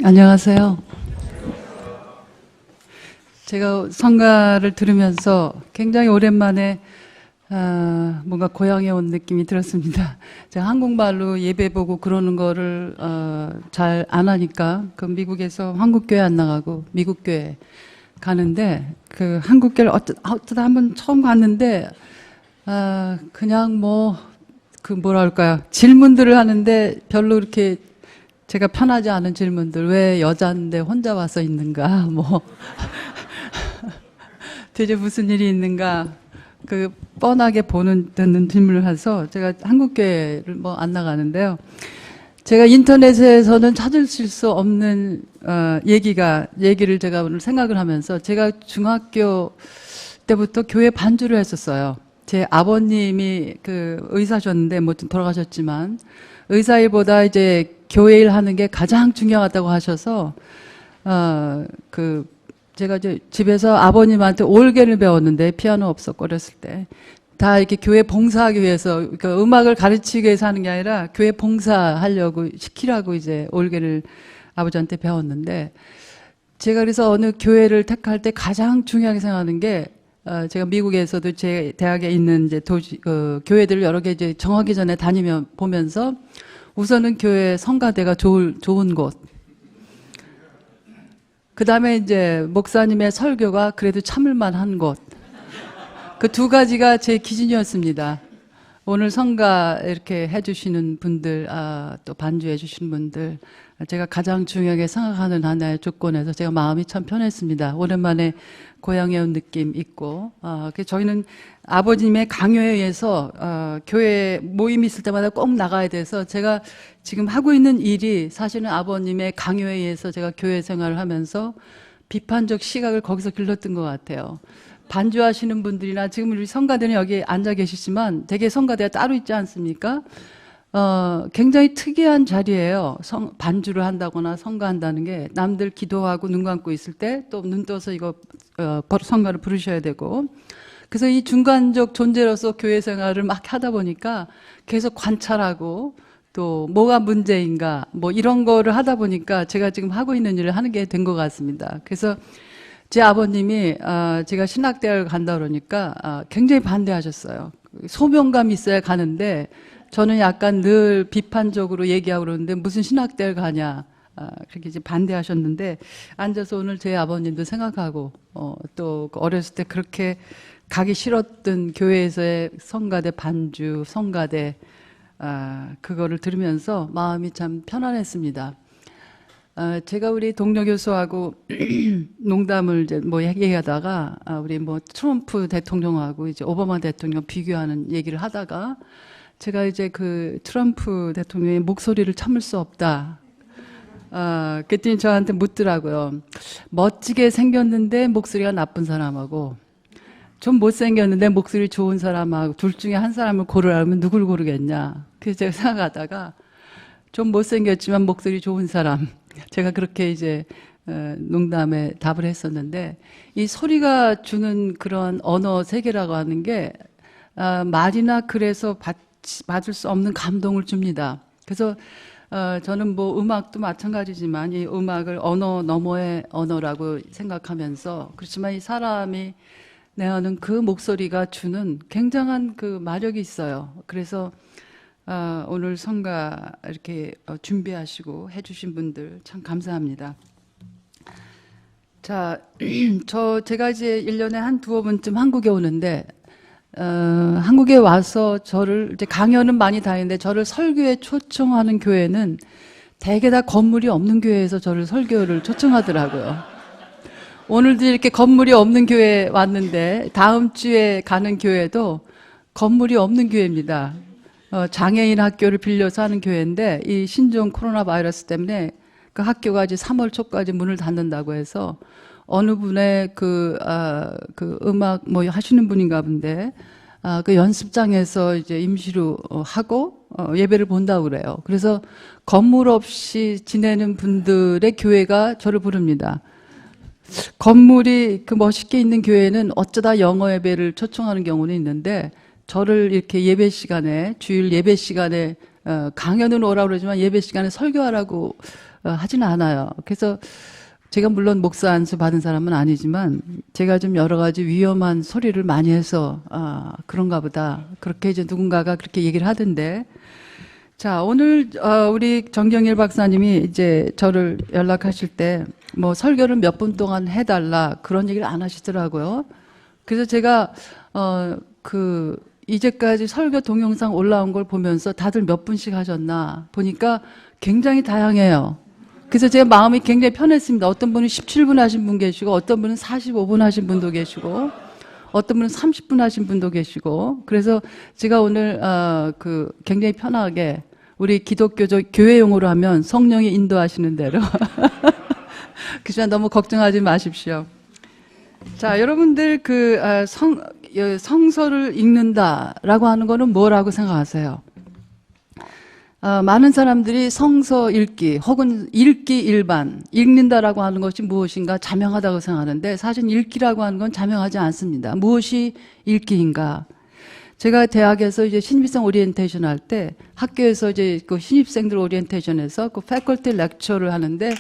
안녕하세요. 제가 성가를 들으면서 굉장히 오랜만에 뭔가 고향에 온 느낌이 들었습니다. 제가 한국말로 예배 보고 그러는 거를 잘 안 하니까 그 미국에서 한국교회 안 나가고 미국교회 가는데 그 한국교회를 어쩌다 한번 처음 갔는데 그냥 그 뭐랄까요, 질문들을 하는데 별로 이렇게 제가 편하지 않은 질문들, 왜 여자인데 혼자 와서 있는가, 대체 무슨 일이 있는가, 그 뻔하게 듣는 질문을 해서 제가 한국교회를 안 나가는데요. 제가 인터넷에서는 찾으실 수 없는 얘기를 제가 오늘 생각을 하면서, 제가 중학교 때부터 교회 반주를 했었어요. 제 아버님이 그 의사셨는데 돌아가셨지만 의사 일보다 이제 교회 일 하는 게 가장 중요하다고 하셔서 제가 이제 집에서 아버님한테 올게를 배웠는데, 피아노 없었고 어렸을 때 다 이렇게 교회 봉사하기 위해서, 그러니까 음악을 가르치기 위해서 하는 게 아니라 교회 봉사하려고 시키라고 이제 올게를 아버지한테 배웠는데, 제가 그래서 어느 교회를 택할 때 가장 중요하게 생각하는 게, 제가 미국에서도 제 대학에 있는 이제 교회들을 여러 개 이제 정하기 전에 보면서 우선은 교회 성가대가 좋은 곳, 그 다음에 이제 목사님의 설교가 그래도 참을만한 곳, 그 두 가지가 제 기준이었습니다. 오늘 성가 이렇게 해주시는 분들, 또 반주해 주시는 분들, 제가 가장 중요하게 생각하는 하나의 조건에서 제가 마음이 참 편했습니다. 오랜만에 고향에 온 느낌 있고, 저희는 아버님의 강요에 의해서 교회 모임이 있을 때마다 꼭 나가야 돼서, 제가 지금 하고 있는 일이 사실은 아버님의 강요에 의해서 제가 교회 생활을 하면서 비판적 시각을 거기서 길렀던 것 같아요. 반주하시는 분들이나 지금 우리 성가대는 여기 앉아 계시지만 되게 성가대가 따로 있지 않습니까? 굉장히 특이한 자리예요. 반주를 한다거나 성가한다는 게, 남들 기도하고 눈 감고 있을 때 또 눈 떠서 이거 성가를 부르셔야 되고, 그래서 이 중간적 존재로서 교회 생활을 막 하다 보니까 계속 관찰하고, 또 뭐가 문제인가 이런 거를 하다 보니까 제가 지금 하고 있는 일을 하는 게 된 것 같습니다. 그래서 제 아버님이 제가 신학대학을 간다 그러니까 굉장히 반대하셨어요. 소명감이 있어야 가는데, 저는 약간 늘 비판적으로 얘기하고 그러는데 무슨 신학대를 가냐, 그렇게 이제 반대하셨는데, 앉아서 오늘 제 아버님도 생각하고, 또 어렸을 때 그렇게 가기 싫었던 교회에서의 성가대 반주, 성가대, 그거를 들으면서 마음이 참 편안했습니다. 제가 우리 동료 교수하고 농담을 이제 얘기하다가, 우리 트럼프 대통령하고 이제 오바마 대통령 비교하는 얘기를 하다가, 제가 이제 그 트럼프 대통령의 목소리를 참을 수 없다. 그랬더니 저한테 묻더라고요. 멋지게 생겼는데 목소리가 나쁜 사람하고, 좀 못생겼는데 목소리 좋은 사람하고 둘 중에 한 사람을 고르라면 누굴 고르겠냐. 그래서 제가 생각하다가 좀 못생겼지만 목소리 좋은 사람, 제가 그렇게 이제 농담에 답을 했었는데, 이 소리가 주는 그런 언어 세계라고 하는 게 말이나 글에서 받을 수 없는 감동을 줍니다. 그래서 저는 음악도 마찬가지지만 이 음악을 언어 너머의 언어라고 생각하면서, 그렇지만 이 사람이 내어는 그 목소리가 주는 굉장한 그 마력이 있어요. 그래서 오늘 성가 이렇게 준비하시고 해주신 분들 참 감사합니다. 자, 제가 이제 1년에 한 두어 번쯤 한국에 오는데, 한국에 와서 저를 이제 강연은 많이 다니는데, 저를 설교에 초청하는 교회는 대개 다 건물이 없는 교회에서 저를 설교를 초청하더라고요. 오늘도 이렇게 건물이 없는 교회에 왔는데, 다음 주에 가는 교회도 건물이 없는 교회입니다. 장애인 학교를 빌려서 하는 교회인데, 이 신종 코로나 바이러스 때문에 그 학교가 이제 3월 초까지 문을 닫는다고 해서, 어느 분의 그 음악 하시는 분인가 본데, 그 연습장에서 이제 임시로 하고 예배를 본다고 그래요. 그래서 건물 없이 지내는 분들의 교회가 저를 부릅니다. 건물이 그 멋있게 있는 교회는 어쩌다 영어 예배를 초청하는 경우는 있는데, 저를 이렇게 예배 시간에, 주일 예배 시간에 강연은 오라고 그러지만 예배 시간에 설교하라고 하지는 않아요. 그래서 제가 물론 목사 안수 받은 사람은 아니지만 제가 좀 여러 가지 위험한 소리를 많이 해서 그런가 보다. 그렇게 이제 누군가가 그렇게 얘기를 하던데. 자, 오늘 우리 정경일 박사님이 이제 저를 연락하실 때 뭐 설교를 몇 분 동안 해달라 그런 얘기를 안 하시더라고요. 그래서 제가 이제까지 설교 동영상 올라온 걸 보면서 다들 몇 분씩 하셨나 보니까 굉장히 다양해요. 그래서 제 마음이 굉장히 편했습니다. 어떤 분은 17분 하신 분 계시고, 어떤 분은 45분 하신 분도 계시고, 어떤 분은 30분 하신 분도 계시고, 그래서 제가 오늘 굉장히 편하게 우리 기독교적 교회용어로 하면 성령이 인도하시는 대로 그렇지만 너무 걱정하지 마십시오. 자, 여러분들 성서를 읽는다라고 하는 거는 뭐라고 생각하세요? 많은 사람들이 성서 읽기 혹은 읽기 일반, 읽는다라고 하는 것이 무엇인가 자명하다고 생각하는데 사실 읽기라고 하는 건 자명하지 않습니다. 무엇이 읽기인가? 제가 대학에서 이제 신입생 오리엔테이션 할 때 학교에서 이제 그 신입생들 오리엔테이션에서 그 패컬티 렉처를 하는데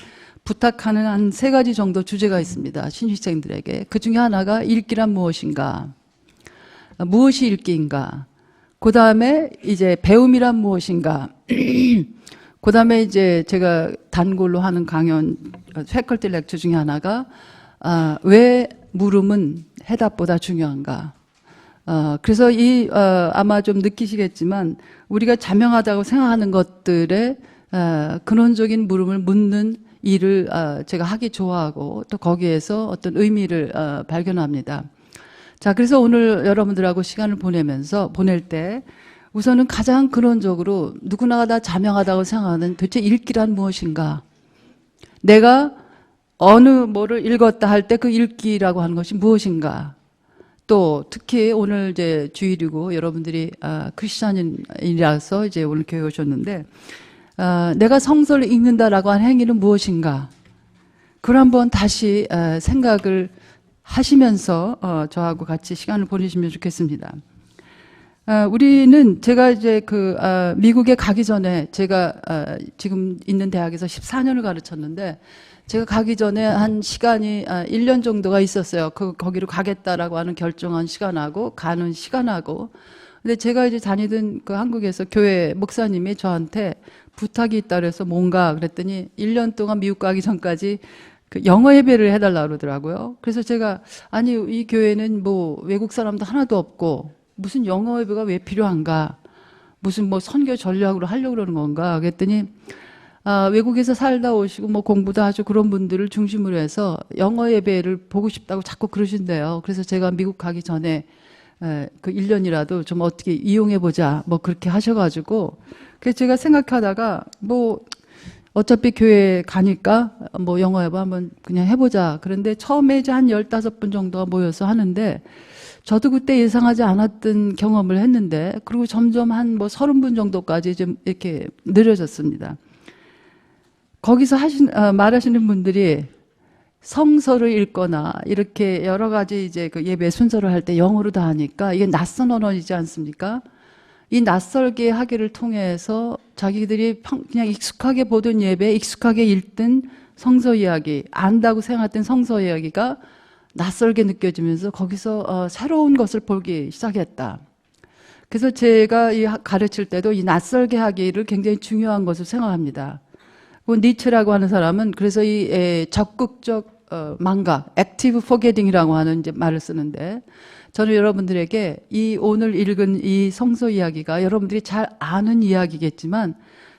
부탁하는 한 3가지 정도 주제가 있습니다. 신입생들에게. 그 중에 하나가 읽기란 무엇인가? 무엇이 읽기인가? 그 다음에 이제 배움이란 무엇인가? 그 다음에 이제 제가 단골로 하는 강연, 패컬티 렉처 중에 하나가, 왜 물음은 해답보다 중요한가? 그래서 아마 좀 느끼시겠지만, 우리가 자명하다고 생각하는 것들의, 근원적인 물음을 묻는 일을, 제가 하기 좋아하고, 또 거기에서 어떤 의미를, 발견합니다. 자, 그래서 오늘 여러분들하고 시간을 보낼 때 우선은 가장 근원적으로 누구나가 다 자명하다고 생각하는 도대체 읽기란 무엇인가? 내가 어느 뭐를 읽었다 할 때 그 읽기라고 하는 것이 무엇인가? 또 특히 오늘 이제 주일이고 여러분들이 크리스찬인이라서 이제 오늘 교회 오셨는데 내가 성서를 읽는다라고 하는 행위는 무엇인가? 그걸 한번 다시 생각을 하시면서 저하고 같이 시간을 보내시면 좋겠습니다. 우리는 제가 이제 미국에 가기 전에 제가 지금 있는 대학에서 14년을 가르쳤는데 제가 가기 전에 한 시간이 1년 정도가 있었어요. 거기로 가겠다라고 하는 결정한 시간하고 가는 시간하고. 근데 제가 이제 다니던 그 한국에서 교회 목사님이 저한테 부탁이 있다 그래서 뭔가 그랬더니 1년 동안 미국 가기 전까지 영어 예배를 해달라고 그러더라고요. 그래서 제가 아니 이 교회는 뭐 외국 사람도 하나도 없고 무슨 영어 예배가 왜 필요한가? 무슨 뭐 선교 전략으로 하려고 그러는 건가? 그랬더니 외국에서 살다 오시고 뭐 공부도 하시고 그런 분들을 중심으로 해서 영어 예배를 보고 싶다고 자꾸 그러신대요. 그래서 제가 미국 가기 전에 그 1년이라도 좀 어떻게 이용해 보자 뭐 그렇게 하셔가지고 그래서 제가 생각하다가 뭐 어차피 교회 가니까 뭐 영어 예배 한번 그냥 해보자. 그런데 처음에 이제 한 15분 정도가 모여서 하는데 저도 그때 예상하지 않았던 경험을 했는데 그리고 점점 한 뭐 30분 정도까지 좀 이렇게 늘어졌습니다. 거기서 말하시는 분들이 성서를 읽거나 이렇게 여러 가지 이제 그 예배 순서를 할 때 영어로 다 하니까 이게 낯선 언어이지 않습니까? 이 낯설게 하기를 통해서 자기들이 그냥 익숙하게 보던 예배, 익숙하게 읽던 성서 이야기, 안다고 생각했던 성서 이야기가 낯설게 느껴지면서 거기서 새로운 것을 보기 시작했다. 그래서 제가 가르칠 때도 이 낯설게 하기를 굉장히 중요한 것을 생각합니다. 니체라고 하는 사람은 그래서 이 적극적 망각, 액티브 포게팅이라고 하는 이제 말을 쓰는데 저는 여러분들에게 이 오늘 읽은 이 성서 이야기가 여러분들이 잘 아는 이야기겠지만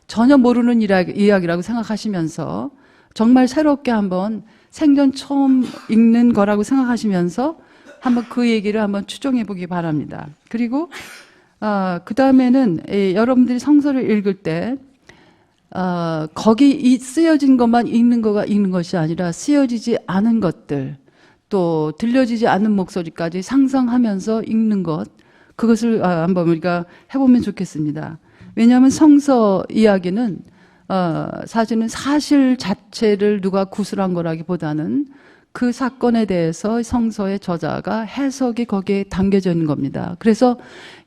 전혀 모르는 이야기라고 생각하시면서 정말 새롭게 한번 생전 처음 읽는 거라고 생각하시면서 한번 그 얘기를 한번 추정해 보기 바랍니다. 그리고 그 다음에는 여러분들이 성서를 읽을 때 거기 쓰여진 것만 읽는 것이 아니라 쓰여지지 않은 것들 또 들려지지 않는 목소리까지 상상하면서 읽는 것 그것을 한번 우리가 해보면 좋겠습니다. 왜냐하면 성서 이야기는 사실은 사실 자체를 누가 구술한 거라기보다는 그 사건에 대해서 성서의 저자가 해석이 거기에 담겨져 있는 겁니다. 그래서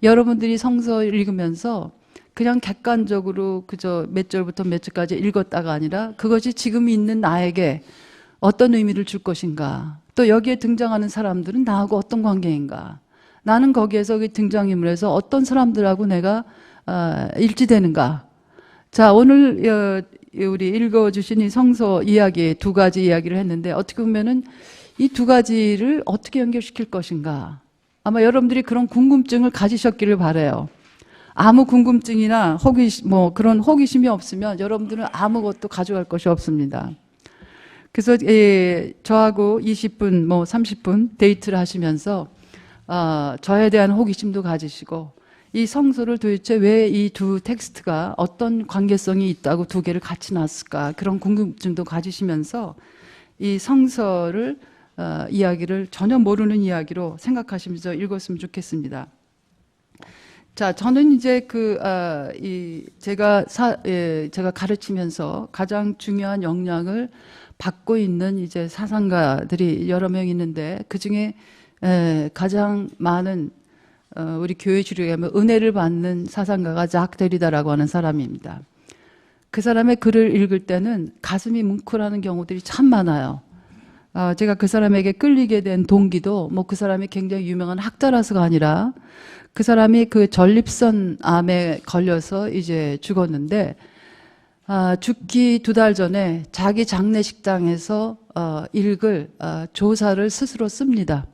여러분들이 성서 읽으면서 그냥 객관적으로 그저 몇 절부터 몇 절까지 읽었다가 아니라 그것이 지금 있는 나에게 어떤 의미를 줄 것인가, 또 여기에 등장하는 사람들은 나하고 어떤 관계인가, 나는 거기에서 그 등장인물에서 어떤 사람들하고 내가 일치되는가. 자, 오늘 우리 읽어주신 이 성서 이야기, 두 가지 이야기를 했는데 어떻게 보면은 이 두 가지를 어떻게 연결시킬 것인가, 아마 여러분들이 그런 궁금증을 가지셨기를 바라요. 아무 궁금증이나 그런 호기심이 없으면 여러분들은 아무것도 가져갈 것이 없습니다. 그래서 저하고 20분, 30분 데이트를 하시면서 저에 대한 호기심도 가지시고, 이 성서를 도대체 왜 이 두 텍스트가 어떤 관계성이 있다고 두 개를 같이 놨을까, 그런 궁금증도 가지시면서 이 성서를 이야기를 전혀 모르는 이야기로 생각하시면서 읽었으면 좋겠습니다. 자, 저는 이제 제가 가르치면서 가장 중요한 영향을 받고 있는 이제 사상가들이 여러 명 있는데, 그 중에 가장 많은 우리 교회 주류에 하면 은혜를 받는 사상가가 작 데리다라고 하는 사람입니다. 그 사람의 글을 읽을 때는 가슴이 뭉클하는 경우들이 참 많아요. 제가 그 사람에게 끌리게 된 동기도 그 사람이 굉장히 유명한 학자라서가 아니라, 그 사람이 그 전립선 암에 걸려서 이제 죽었는데, 죽기 2달 전에 자기 장례식장에서 읽을 조사를 스스로 씁니다.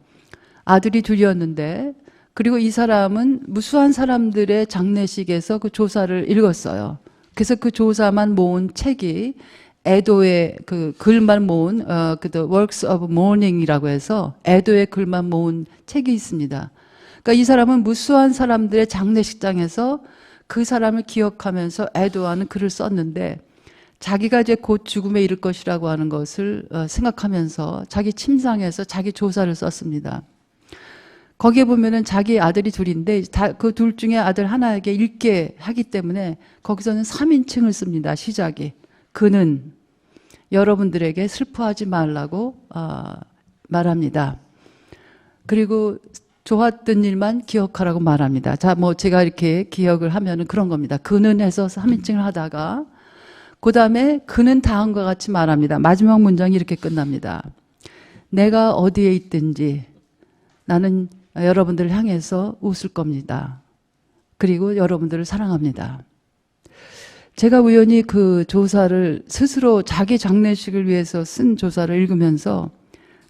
아들이 둘이었는데, 그리고 이 사람은 무수한 사람들의 장례식에서 그 조사를 읽었어요. 그래서 그 조사만 모은 책이 애도의 그 글만 모은 The Works of Mourning이라고 해서 애도의 글만 모은 책이 있습니다. 그러니까 이 사람은 무수한 사람들의 장례식장에서 그 사람을 기억하면서 애도하는 글을 썼는데, 자기가 이제 곧 죽음에 이를 것이라고 하는 것을 생각하면서 자기 침상에서 자기 조사를 썼습니다. 거기에 보면은 자기 아들이 둘인데 그 둘 중에 아들 하나에게 읽게 하기 때문에 거기서는 3인칭을 씁니다. 시작이. 그는 여러분들에게 슬퍼하지 말라고 말합니다. 그리고 좋았던 일만 기억하라고 말합니다. 자, 제가 이렇게 기억을 하면은 그런 겁니다. 그는 해서 3인칭을 하다가, 그 다음에 그는 다음과 같이 말합니다. 마지막 문장이 이렇게 끝납니다. 내가 어디에 있든지 나는 여러분들을 향해서 웃을 겁니다. 그리고 여러분들을 사랑합니다. 제가 우연히 그 조사를 스스로 자기 장례식을 위해서 쓴 조사를 읽으면서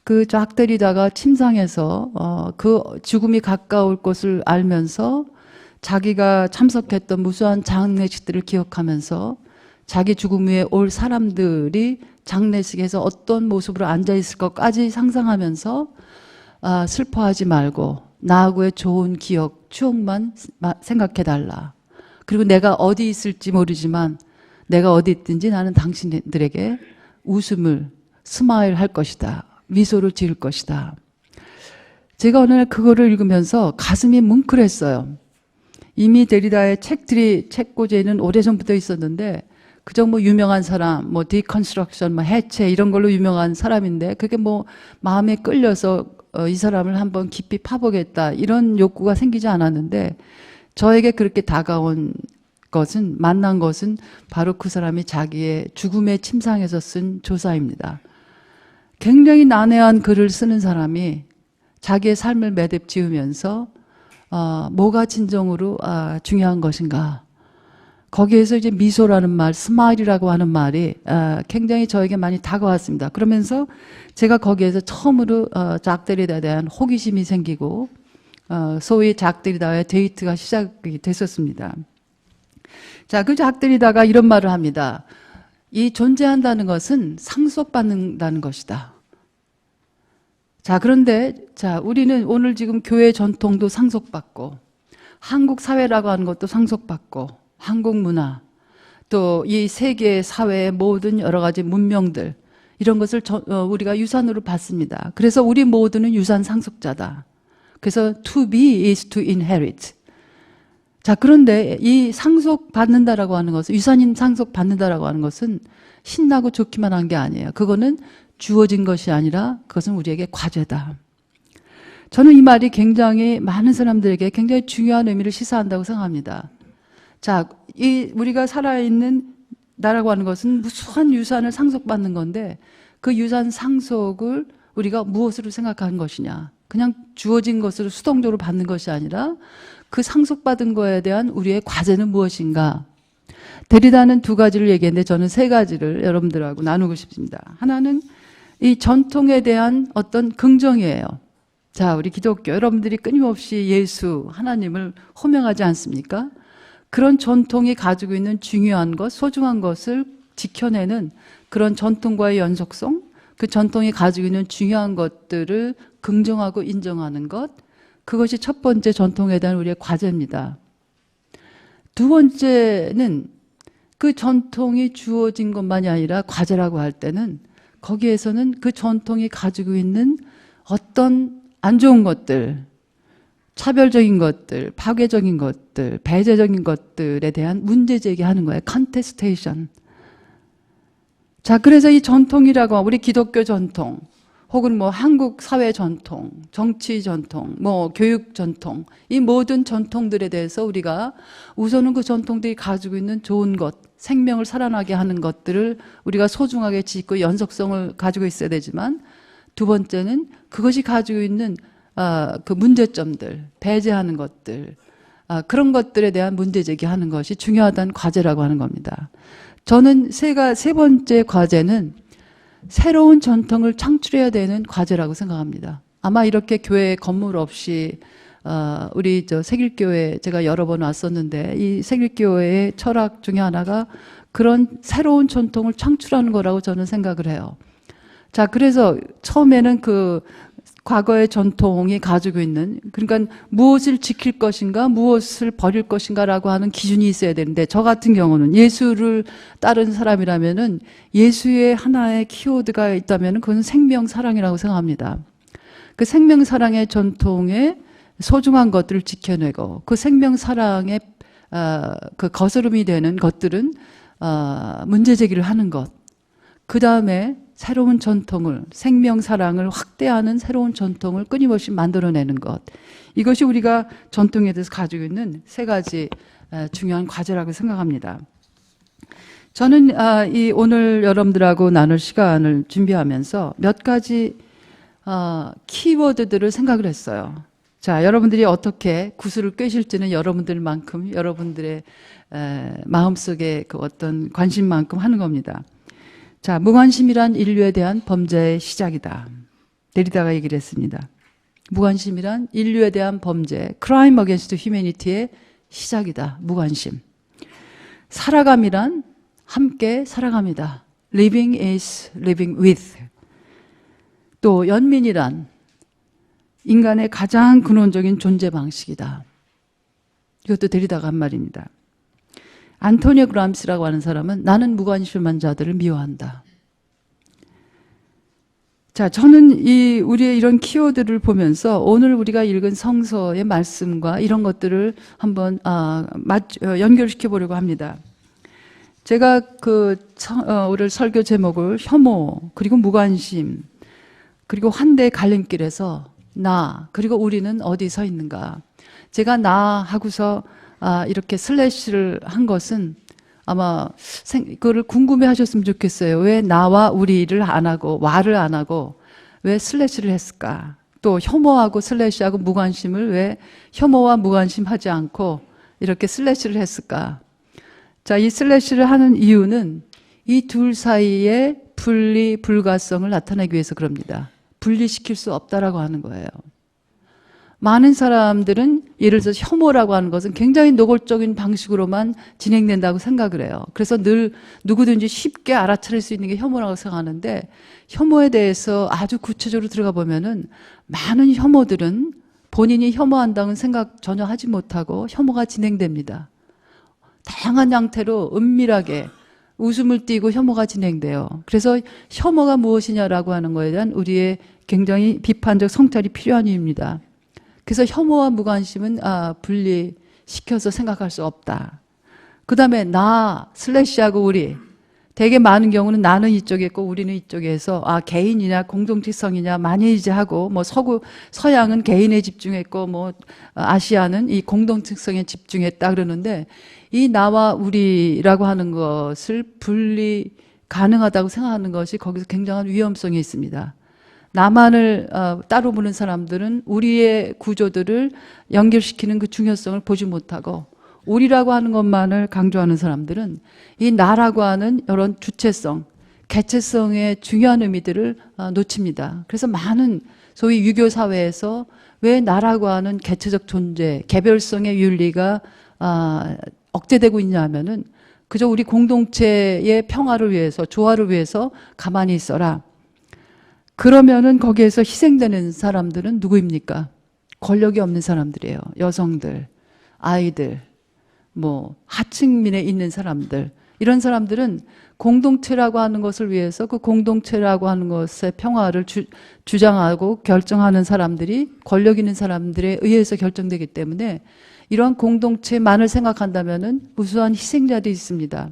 그 쫙 때리다가 침상에서 그 죽음이 가까울 것을 알면서 자기가 참석했던 무수한 장례식들을 기억하면서 자기 죽음 후에 올 사람들이 장례식에서 어떤 모습으로 앉아있을 것까지 상상하면서 슬퍼하지 말고 나하고의 좋은 기억, 추억만 생각해달라. 그리고 내가 어디 있을지 모르지만 내가 어디 있든지 나는 당신들에게 웃음을 스마일 할 것이다. 미소를 지을 것이다. 제가 어느 날 그거를 읽으면서 가슴이 뭉클했어요. 이미 데리다의 책들이 책꽂이에는 오래전부터 있었는데, 그저 유명한 사람, 디컨스트럭션, 해체 이런 걸로 유명한 사람인데, 그게 마음에 끌려서 이 사람을 한번 깊이 파보겠다 이런 욕구가 생기지 않았는데, 저에게 그렇게 다가온 것은, 만난 것은 바로 그 사람이 자기의 죽음의 침상에서 쓴 조사입니다. 굉장히 난해한 글을 쓰는 사람이 자기의 삶을 매듭 지으면서 뭐가 진정으로 중요한 것인가, 거기에서 이제 미소라는 말, 스마일이라고 하는 말이 굉장히 저에게 많이 다가왔습니다. 그러면서 제가 거기에서 처음으로 작 데리다에 대한 호기심이 생기고 소위 작 데리다의 데이트가 시작이 됐었습니다. 자, 그 작 데리다가 이런 말을 합니다. 이 존재한다는 것은 상속받는다는 것이다. 자, 그런데 우리는 오늘 지금 교회 전통도 상속받고, 한국 사회라고 하는 것도 상속받고, 한국 문화, 또 이 세계 사회의 모든 여러 가지 문명들, 이런 것을 우리가 유산으로 받습니다. 그래서 우리 모두는 유산 상속자다. 그래서 to be is to inherit. 자, 그런데 이 상속받는다라고 하는 것은, 유산인 상속받는다라고 하는 것은 신나고 좋기만 한 게 아니에요. 그거는 주어진 것이 아니라 그것은 우리에게 과제다. 저는 이 말이 굉장히 많은 사람들에게 굉장히 중요한 의미를 시사한다고 생각합니다. 자, 우리가 살아있는 나라고 하는 것은 무수한 유산을 상속받는 건데 그 유산 상속을 우리가 무엇으로 생각하는 것이냐. 그냥 주어진 것으로 수동적으로 받는 것이 아니라 그 상속받은 거에 대한 우리의 과제는 무엇인가. 데리다는 두 가지를 얘기했는데 저는 세 가지를 여러분들하고 나누고 싶습니다. 하나는 이 전통에 대한 어떤 긍정이에요. 자, 우리 기독교 여러분들이 끊임없이 예수 하나님을 호명하지 않습니까? 그런 전통이 가지고 있는 중요한 것, 소중한 것을 지켜내는 그런 전통과의 연속성, 그 전통이 가지고 있는 중요한 것들을 긍정하고 인정하는 것, 그것이 첫 번째 전통에 대한 우리의 과제입니다. 두 번째는 그 전통이 주어진 것만이 아니라 과제라고 할 때는 거기에서는 그 전통이 가지고 있는 어떤 안 좋은 것들, 차별적인 것들, 파괴적인 것들, 배제적인 것들에 대한 문제 제기하는 거예요. 컨테스테이션. 자, 그래서 이 전통이라고 우리 기독교 전통, 혹은 뭐 한국 사회 전통, 정치 전통, 뭐 교육 전통, 이 모든 전통들에 대해서 우리가 우선은 그 전통들이 가지고 있는 좋은 것, 생명을 살아나게 하는 것들을 우리가 소중하게 짓고 연속성을 가지고 있어야 되지만, 두 번째는 그것이 가지고 있는 그 문제점들, 배제하는 것들, 그런 것들에 대한 문제 제기하는 것이 중요하다는 과제라고 하는 겁니다. 저는 세 번째 과제는 새로운 전통을 창출해야 되는 과제라고 생각합니다. 아마 이렇게 교회 건물 없이 우리 세길교회 제가 여러 번 왔었는데 이 세길교회의 철학 중에 하나가 그런 새로운 전통을 창출하는 거라고 저는 생각을 해요. 자, 그래서 처음에는 그 과거의 전통이 가지고 있는, 그러니까 무엇을 지킬 것인가 무엇을 버릴 것인가라고 하는 기준이 있어야 되는데, 저 같은 경우는 예수를 따른 사람이라면은 예수의 하나의 키워드가 있다면 그건 생명사랑이라고 생각합니다. 그 생명사랑의 전통에 소중한 것들을 지켜내고 그 생명사랑의 그 거스름이 되는 것들은 문제 제기를 하는 것, 그 다음에 새로운 전통을, 생명사랑을 확대하는 새로운 전통을 끊임없이 만들어내는 것, 이것이 우리가 전통에 대해서 가지고 있는 세 가지 중요한 과제라고 생각합니다. 저는 이 오늘 여러분들하고 나눌 시간을 준비하면서 몇 가지 키워드들을 생각을 했어요. 자, 여러분들이 어떻게 구슬을 꿰실지는 여러분들만큼, 여러분들의 마음속에 그 어떤 관심만큼 하는 겁니다. 자, 무관심이란 인류에 대한 범죄의 시작이다. 데리다가 얘기를 했습니다. 무관심이란 인류에 대한 범죄, crime against humanity의 시작이다. 무관심. 살아감이란 함께 살아갑니다. living is living with. 또 연민이란 인간의 가장 근원적인 존재 방식이다. 이것도 데리다가 한 말입니다. 안토니오 그람시라고 하는 사람은 나는 무관심한 자들을 미워한다. 자, 저는 우리의 이런 키워드를 보면서 오늘 우리가 읽은 성서의 말씀과 이런 것들을 한번 연결시켜 보려고 합니다. 제가 오늘 설교 제목을 혐오, 그리고 무관심, 그리고 환대의 갈림길에서 나, 그리고 우리는 어디 서 있는가. 제가 나 하고서 이렇게 슬래시를 한 것은 아마 그거를 궁금해 하셨으면 좋겠어요. 왜 나와 우리를 안 하고 와를 안 하고 왜 슬래시를 했을까? 또 혐오하고 슬래시하고 무관심을 왜 혐오와 무관심 하지 않고 이렇게 슬래시를 했을까? 자, 이 슬래시를 하는 이유는 이 둘 사이의 분리 불가성을 나타내기 위해서 그럽니다. 분리시킬 수 없다라고 하는 거예요. 많은 사람들은 예를 들어서 혐오라고 하는 것은 굉장히 노골적인 방식으로만 진행된다고 생각을 해요. 그래서 늘 누구든지 쉽게 알아차릴 수 있는 게 혐오라고 생각하는데, 혐오에 대해서 아주 구체적으로 들어가 보면은 많은 혐오들은 본인이 혐오한다는 생각 전혀 하지 못하고 혐오가 진행됩니다. 다양한 형태로 은밀하게 웃음을 띠고 혐오가 진행돼요. 그래서 혐오가 무엇이냐라고 하는 거에 대한 우리의 굉장히 비판적 성찰이 필요한 이유입니다. 그래서 혐오와 무관심은 분리시켜서 생각할 수 없다. 그 다음에 나, 슬래시하고 우리, 되게 많은 경우는 나는 이쪽에 있고 우리는 이쪽에서 개인이냐 공동체성이냐 만연이제하고 뭐 서양은 개인에 집중했고 뭐 아시아는 이 공동체성에 집중했다 그러는데 이 나와 우리라고 하는 것을 분리 가능하다고 생각하는 것이 거기서 굉장한 위험성이 있습니다. 나만을 따로 보는 사람들은 우리의 구조들을 연결시키는 그 중요성을 보지 못하고 우리라고 하는 것만을 강조하는 사람들은 이 나라고 하는 이런 주체성, 개체성의 중요한 의미들을 놓칩니다. 그래서 많은 소위 유교 사회에서 왜 나라고 하는 개체적 존재, 개별성의 윤리가 억제되고 있냐 하면은 그저 우리 공동체의 평화를 위해서, 조화를 위해서 가만히 있어라. 그러면은 거기에서 희생되는 사람들은 누구입니까? 권력이 없는 사람들이에요. 여성들, 아이들, 뭐 하층민에 있는 사람들, 이런 사람들은 공동체라고 하는 것을 위해서 그 공동체라고 하는 것의 평화를 주장하고 결정하는 사람들이 권력 있는 사람들에 의해서 결정되기 때문에 이런 공동체만을 생각한다면은 무수한 희생자들이 있습니다.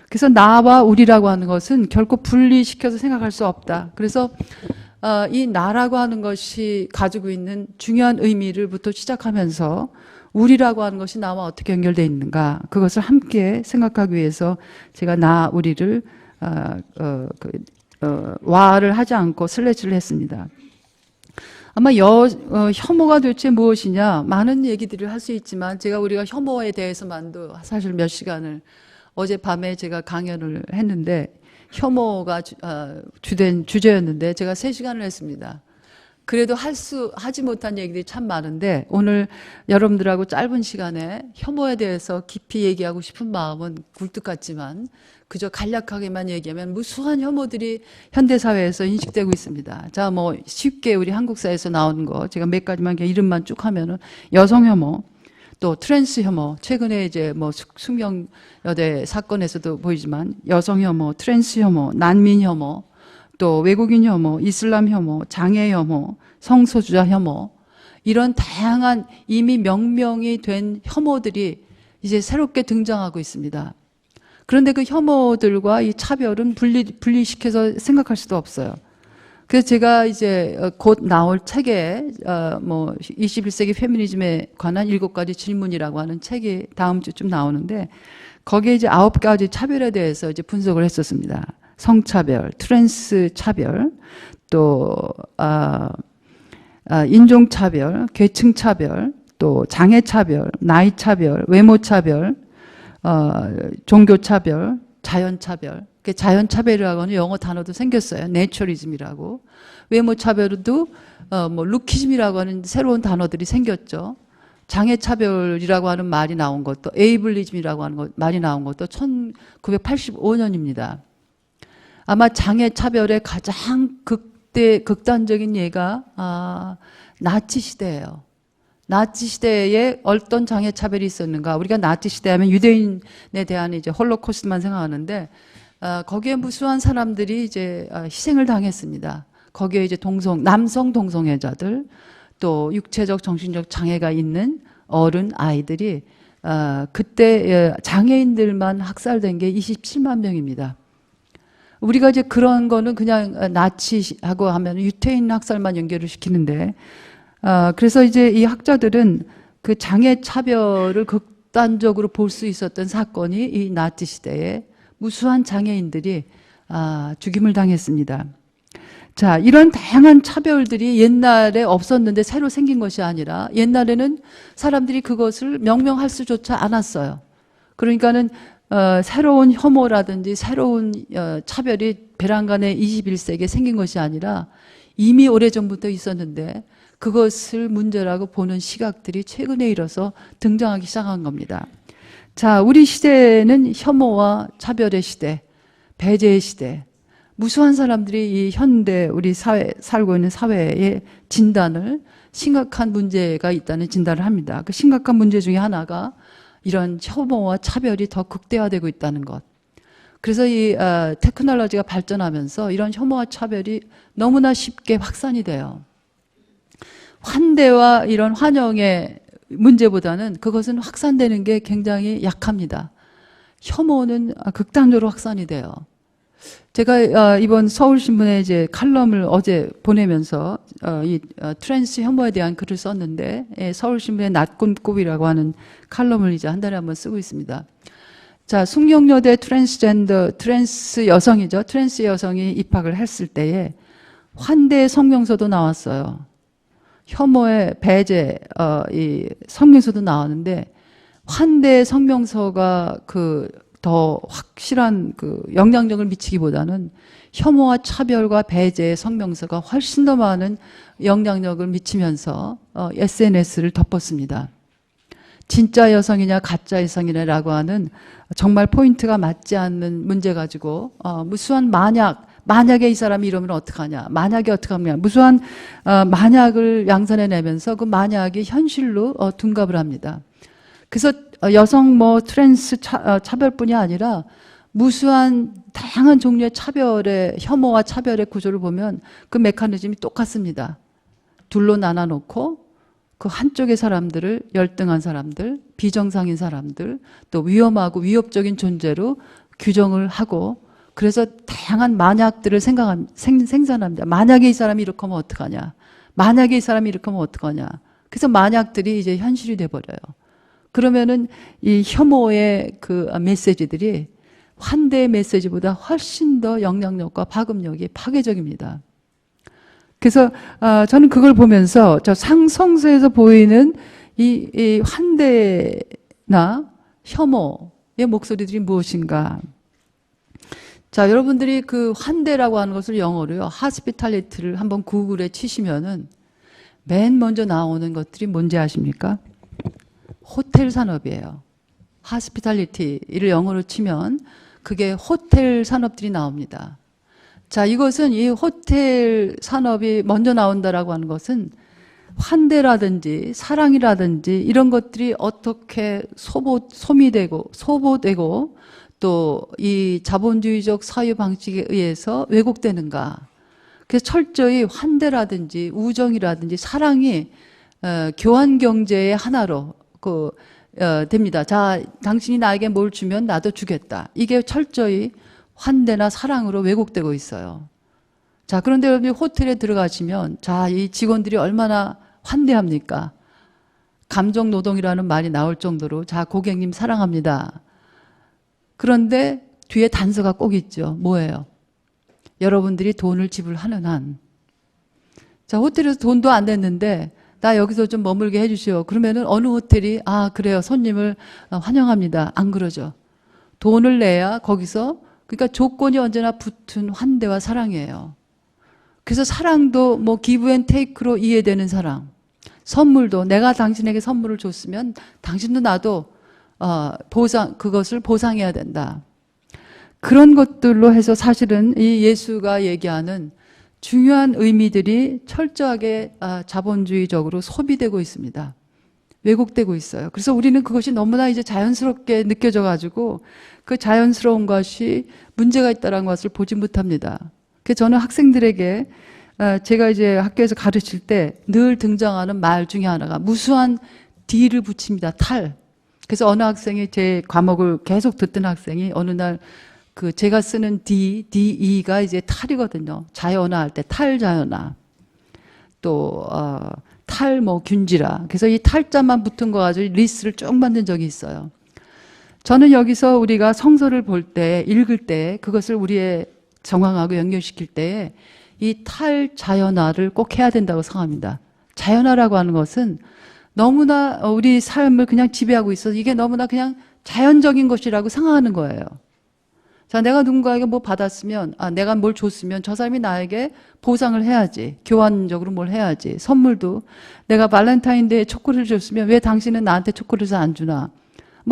그래서 나와 우리라고 하는 것은 결코 분리시켜서 생각할 수 없다. 그래서 이 나라고 하는 것이 가지고 있는 중요한 의미를부터 시작하면서 우리라고 하는 것이 나와 어떻게 연결되어 있는가, 그것을 함께 생각하기 위해서 제가 나 우리를 와를 하지 않고 슬래시를 했습니다. 아마 혐오가 도대체 무엇이냐, 많은 얘기들을 할 수 있지만 우리가 혐오에 대해서만도 사실 몇 시간을, 어젯밤에 제가 강연을 했는데 혐오가 주된 주제였는데 제가 3시간을 했습니다. 그래도 하지 못한 얘기들이 참 많은데 오늘 여러분들하고 짧은 시간에 혐오에 대해서 깊이 얘기하고 싶은 마음은 굴뚝 같지만 그저 간략하게만 얘기하면 무수한 혐오들이 현대사회에서 인식되고 있습니다. 자, 뭐 쉽게 우리 한국사에서 나오는 거 제가 몇 가지만 이름만 쭉 하면은 여성 혐오, 또 트랜스 혐오, 최근에 이제 뭐 숙명여대 사건에서도 보이지만 여성 혐오, 트랜스 혐오, 난민 혐오, 또 외국인 혐오, 이슬람 혐오, 장애 혐오, 성소수자 혐오, 이런 다양한 이미 명명이 된 혐오들이 이제 새롭게 등장하고 있습니다. 그런데 그 혐오들과 이 차별은 분리시켜서 생각할 수도 없어요. 그래서 제가 이제 곧 나올 책에 뭐 21세기 페미니즘에 관한 7가지 질문이라고 하는 책이 다음 주쯤 나오는데 거기에 이제 9가지 차별에 대해서 이제 분석을 했었습니다. 성차별, 트랜스 차별, 또 인종차별, 계층차별, 또 장애차별, 나이차별, 외모차별, 종교차별, 자연차별. 자연차별이라고 하는 영어 단어도 생겼어요. 내처리즘이라고. 외모차별도 뭐 루키즘이라고 하는 새로운 단어들이 생겼죠. 장애차별이라고 하는 말이 나온 것도, 에이블리즘이라고 하는 말이 나온 것도 1985년입니다. 아마 장애차별의 가장 극단적인 예가 나치 시대예요. 나치 시대에 어떤 장애차별이 있었는가? 우리가 나치 시대 하면 유대인에 대한 이제 홀로코스트만 생각하는데 거기에 무수한 사람들이 이제 희생을 당했습니다. 거기에 이제 남성 동성애자들, 또 육체적 정신적 장애가 있는 어른 아이들이 그때 장애인들만 학살된 게 27만 명입니다. 우리가 이제 그런 거는 그냥 나치하고 하면 유태인 학살만 연결을 시키는데 그래서 이제 이 학자들은 그 장애 차별을 극단적으로 볼 수 있었던 사건이 이 나치 시대에 무수한 장애인들이 죽임을 당했습니다. 자, 이런 다양한 차별들이 옛날에 없었는데 새로 생긴 것이 아니라 옛날에는 사람들이 그것을 명명할 수조차 않았어요. 그러니까는 새로운 혐오라든지 새로운 차별이 베란간에 21세기에 생긴 것이 아니라 이미 오래전부터 있었는데 그것을 문제라고 보는 시각들이 최근에 이뤄서 등장하기 시작한 겁니다. 자, 우리 시대는 혐오와 차별의 시대, 배제의 시대, 무수한 사람들이 이 현대 우리 사회, 살고 있는 사회의 진단을 심각한 문제가 있다는 진단을 합니다. 그 심각한 문제 중에 하나가 이런 혐오와 차별이 더 극대화되고 있다는 것. 그래서 이 테크놀로지가 발전하면서 이런 혐오와 차별이 너무나 쉽게 확산이 돼요. 환대와 이런 환영의 문제보다는 그것은 확산되는 게 굉장히 약합니다. 혐오는 극단적으로 확산이 돼요. 제가 이번 서울신문에 이제 칼럼을 어제 보내면서 이 트랜스 혐오에 대한 글을 썼는데, 서울신문의 낮꿈꿈이라고 하는 칼럼을 이제 한 달에 한 번 쓰고 있습니다. 자, 숭령여대 트랜스 여성이죠. 트랜스 여성이 입학을 했을 때에 환대 성명서도 나왔어요. 혐오의 배제, 이 성명서도 나왔는데, 환대 성명서가 더 확실한 영향력을 미치기보다는 혐오와 차별과 배제의 성명서가 훨씬 더 많은 영향력을 미치면서 SNS를 덮었습니다. 진짜 여성이냐 가짜 여성이냐라고 하는 정말 포인트가 맞지 않는 문제 가지고 무수한 만약에 이 사람이 이러면 어떡하냐, 만약에 어떡하냐, 무수한 만약을 양산해내면서 그 만약이 현실로 둔갑을 합니다. 그래서 여성 트랜스 차별뿐이 아니라 무수한 다양한 종류의 차별의 혐오와 차별의 구조를 보면 그 메커니즘이 똑같습니다. 둘로 나눠놓고 그 한쪽의 사람들을 열등한 사람들, 비정상인 사람들, 또 위험하고 위협적인 존재로 규정을 하고, 그래서 다양한 만약들을 생산합니다. 만약에 이 사람이 이렇게 하면 어떡하냐, 만약에 이 사람이 이렇게 하면 어떡하냐. 그래서 만약들이 이제 현실이 돼버려요. 그러면은 이 혐오의 메시지들이 환대의 메시지보다 훨씬 더 영향력과 파급력이 파괴적입니다. 그래서 저는 그걸 보면서 저 성서에서 보이는 이 환대나 혐오의 목소리들이 무엇인가. 자, 여러분들이 그 환대라고 하는 것을 영어로요, hospitality를 한번 구글에 치시면은 맨 먼저 나오는 것들이 뭔지 아십니까? 호텔 산업이에요. hospitality를 영어로 치면 그게 호텔 산업들이 나옵니다. 자, 이것은 이 호텔 산업이 먼저 나온다라고 하는 것은 환대라든지 사랑이라든지 이런 것들이 어떻게 소비되고 또 이 자본주의적 사유 방식에 의해서 왜곡되는가. 그래서 철저히 환대라든지 우정이라든지 사랑이 교환 경제의 하나로 됩니다. 자, 당신이 나에게 뭘 주면 나도 주겠다. 이게 철저히 환대나 사랑으로 왜곡되고 있어요. 자, 그런데 여러분이 호텔에 들어가시면, 자, 이 직원들이 얼마나 환대합니까? 감정 노동이라는 말이 나올 정도로, 자, 고객님 사랑합니다. 그런데 뒤에 단서가 꼭 있죠. 뭐예요? 여러분들이 돈을 지불하는 한. 자, 호텔에서 돈도 안 냈는데 나 여기서 좀 머물게 해주시오. 그러면은 어느 호텔이 그래요, 손님을 환영합니다. 안 그러죠. 돈을 내야 거기서, 그러니까 조건이 언제나 붙은 환대와 사랑이에요. 그래서 사랑도 기브 앤 테이크로 이해되는 사랑. 선물도 내가 당신에게 선물을 줬으면 당신도 나도 그것을 보상해야 된다. 그런 것들로 해서 사실은 이 예수가 얘기하는 중요한 의미들이 철저하게 자본주의적으로 소비되고 있습니다. 왜곡되고 있어요. 그래서 우리는 그것이 너무나 이제 자연스럽게 느껴져 가지고 그 자연스러운 것이 문제가 있다는 것을 보지 못합니다. 그래서 저는 학생들에게 제가 이제 학교에서 가르칠 때 늘 등장하는 말 중에 하나가 무수한 D를 붙입니다. 탈. 그래서 어느 학생이 제 과목을 계속 듣던 학생이 어느 날 제가 쓰는 DE가 이제 탈이거든요. 자연화 할 때 탈자연화. 또 균질화. 그래서 이 탈자만 붙은 거 가지고 리스트를 쭉 만든 적이 있어요. 저는 여기서 우리가 성서를 볼 때, 읽을 때 그것을 우리의 정황하고 연결시킬 때 이 탈자연화를 꼭 해야 된다고 생각합니다. 자연화라고 하는 것은 너무나 우리 삶을 그냥 지배하고 있어서 이게 너무나 그냥 자연적인 것이라고 생각하는 거예요. 자, 내가 누군가에게 뭐 받았으면, 내가 뭘 줬으면 저 사람이 나에게 보상을 해야지. 교환적으로 뭘 해야지. 선물도 내가 발렌타인데이에 초콜릿을 줬으면 왜 당신은 나한테 초콜릿을 안 주나.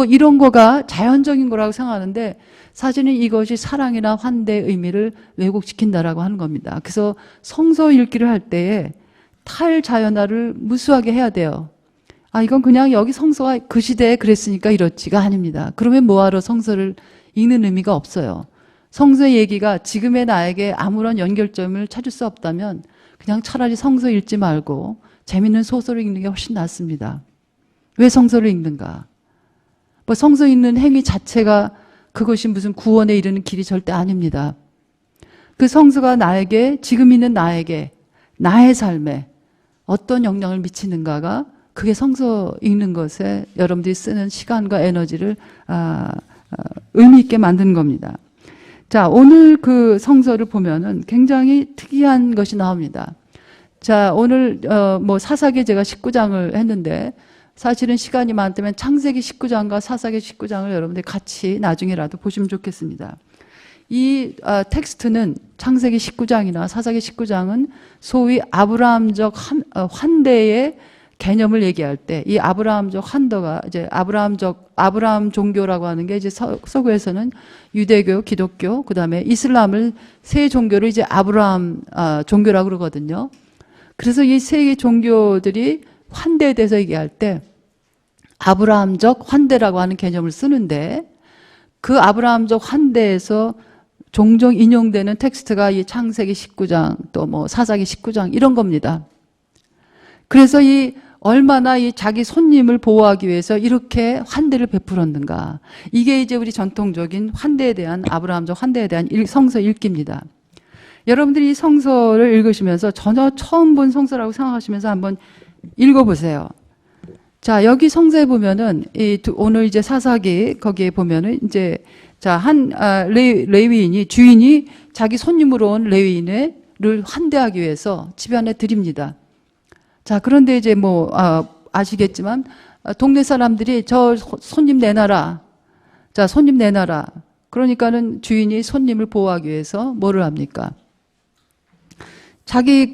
이런 거가 자연적인 거라고 생각하는데 사실은 이것이 사랑이나 환대의 의미를 왜곡시킨다라고 하는 겁니다. 그래서 성서 읽기를 할 때에 탈자연화를 무수하게 해야 돼요. 이건 그냥 여기 성서가 그 시대에 그랬으니까 이렇지가 아닙니다. 그러면 뭐하러 성서를 읽는 의미가 없어요. 성서의 얘기가 지금의 나에게 아무런 연결점을 찾을 수 없다면 그냥 차라리 성서 읽지 말고 재밌는 소설을 읽는 게 훨씬 낫습니다. 왜 성서를 읽는가? 성서 읽는 행위 자체가 그것이 무슨 구원에 이르는 길이 절대 아닙니다. 그 성서가 나에게, 지금 있는 나에게, 나의 삶에 어떤 영향을 미치는가가, 그게 성서 읽는 것에 여러분들이 쓰는 시간과 에너지를 의미 있게 만드는 겁니다. 자, 오늘 그 성서를 보면은 굉장히 특이한 것이 나옵니다. 자, 오늘 뭐 사사기 제가 19장을 했는데, 사실은 시간이 많다면 창세기 19장과 사사기 19장을 여러분들이 같이 나중에라도 보시면 좋겠습니다. 이 텍스트는 창세기 19장이나 사사기 19장은 소위 아브라함적 환대의 개념을 얘기할 때, 이 아브라함적 환대가 이제 아브라함 종교라고 하는 게 이제 서구에서는 유대교, 기독교, 그 다음에 이슬람을 세 종교를 이제 아브라함 종교라고 그러거든요. 그래서 이 세 종교들이 환대에 대해서 얘기할 때 아브라함적 환대라고 하는 개념을 쓰는데, 그 아브라함적 환대에서 종종 인용되는 텍스트가 이 창세기 19장 또 뭐 사사기 19장 이런 겁니다. 그래서 얼마나 이 자기 손님을 보호하기 위해서 이렇게 환대를 베풀었는가. 이게 이제 우리 전통적인 환대에 대한, 아브라함적 환대에 대한 성서 읽기입니다. 여러분들이 이 성서를 읽으시면서 전혀 처음 본 성서라고 생각하시면서 한번 읽어보세요. 자, 여기 성서에 보면은 오늘 이제 사사기 거기에 보면은 이제 자, 레위인이, 주인이 자기 손님으로 온 레위인을 환대하기 위해서 집 안에 드립니다. 자, 그런데 이제 뭐 아시겠지만 동네 사람들이 저 손님 내놔라. 자, 손님 내놔라. 그러니까는 주인이 손님을 보호하기 위해서 뭐를 합니까? 자기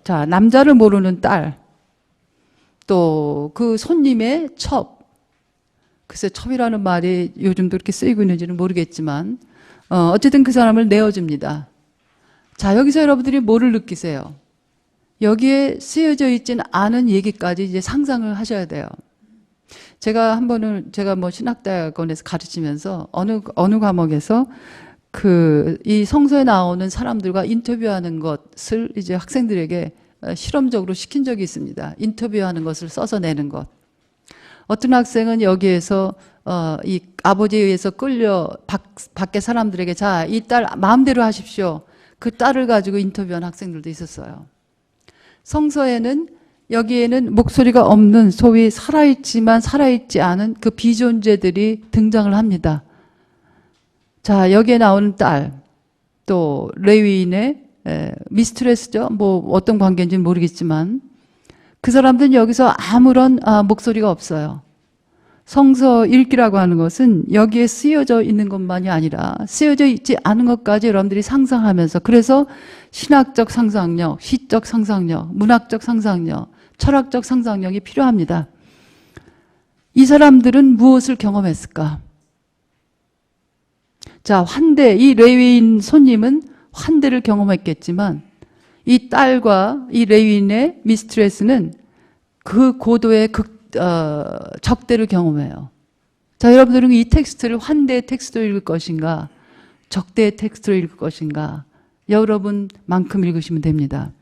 자, 남자를 모르는 딸, 또 그 손님의 첩, 글쎄 첩이라는 말이 요즘도 그렇게 쓰이고 있는지는 모르겠지만 어쨌든 그 사람을 내어줍니다. 자, 여기서 여러분들이 뭐를 느끼세요? 여기에 쓰여져 있지는 않은 얘기까지 이제 상상을 하셔야 돼요. 제가 한 번은 제가 뭐 신학대학원에서 가르치면서 어느 과목에서 이 성서에 나오는 사람들과 인터뷰하는 것을 이제 학생들에게 실험적으로 시킨 적이 있습니다. 인터뷰하는 것을 써서 내는 것. 어떤 학생은 여기에서 이 아버지에 의해서 끌려 밖에 사람들에게 자, 이 딸 마음대로 하십시오. 그 딸을 가지고 인터뷰한 학생들도 있었어요. 성서에는 여기에는 목소리가 없는 소위 살아있지만 살아있지 않은 그 비존재들이 등장을 합니다. 자, 여기에 나오는 딸, 또 레위인의 미스트레스죠. 뭐 어떤 관계인지는 모르겠지만 그 사람들은 여기서 아무런 목소리가 없어요. 성서 읽기라고 하는 것은 여기에 쓰여져 있는 것만이 아니라 쓰여져 있지 않은 것까지 여러분들이 상상하면서, 그래서 신학적 상상력, 시적 상상력, 문학적 상상력, 철학적 상상력이 필요합니다. 이 사람들은 무엇을 경험했을까? 자, 환대, 이 레위인 손님은 환대를 경험했겠지만 이 딸과 이 레위인의 미스트레스는 그 고도의 적대를 경험해요. 자, 여러분들은 이 텍스트를 환대의 텍스트로 읽을 것인가, 적대의 텍스트로 읽을 것인가, 여러분만큼 읽으시면 됩니다.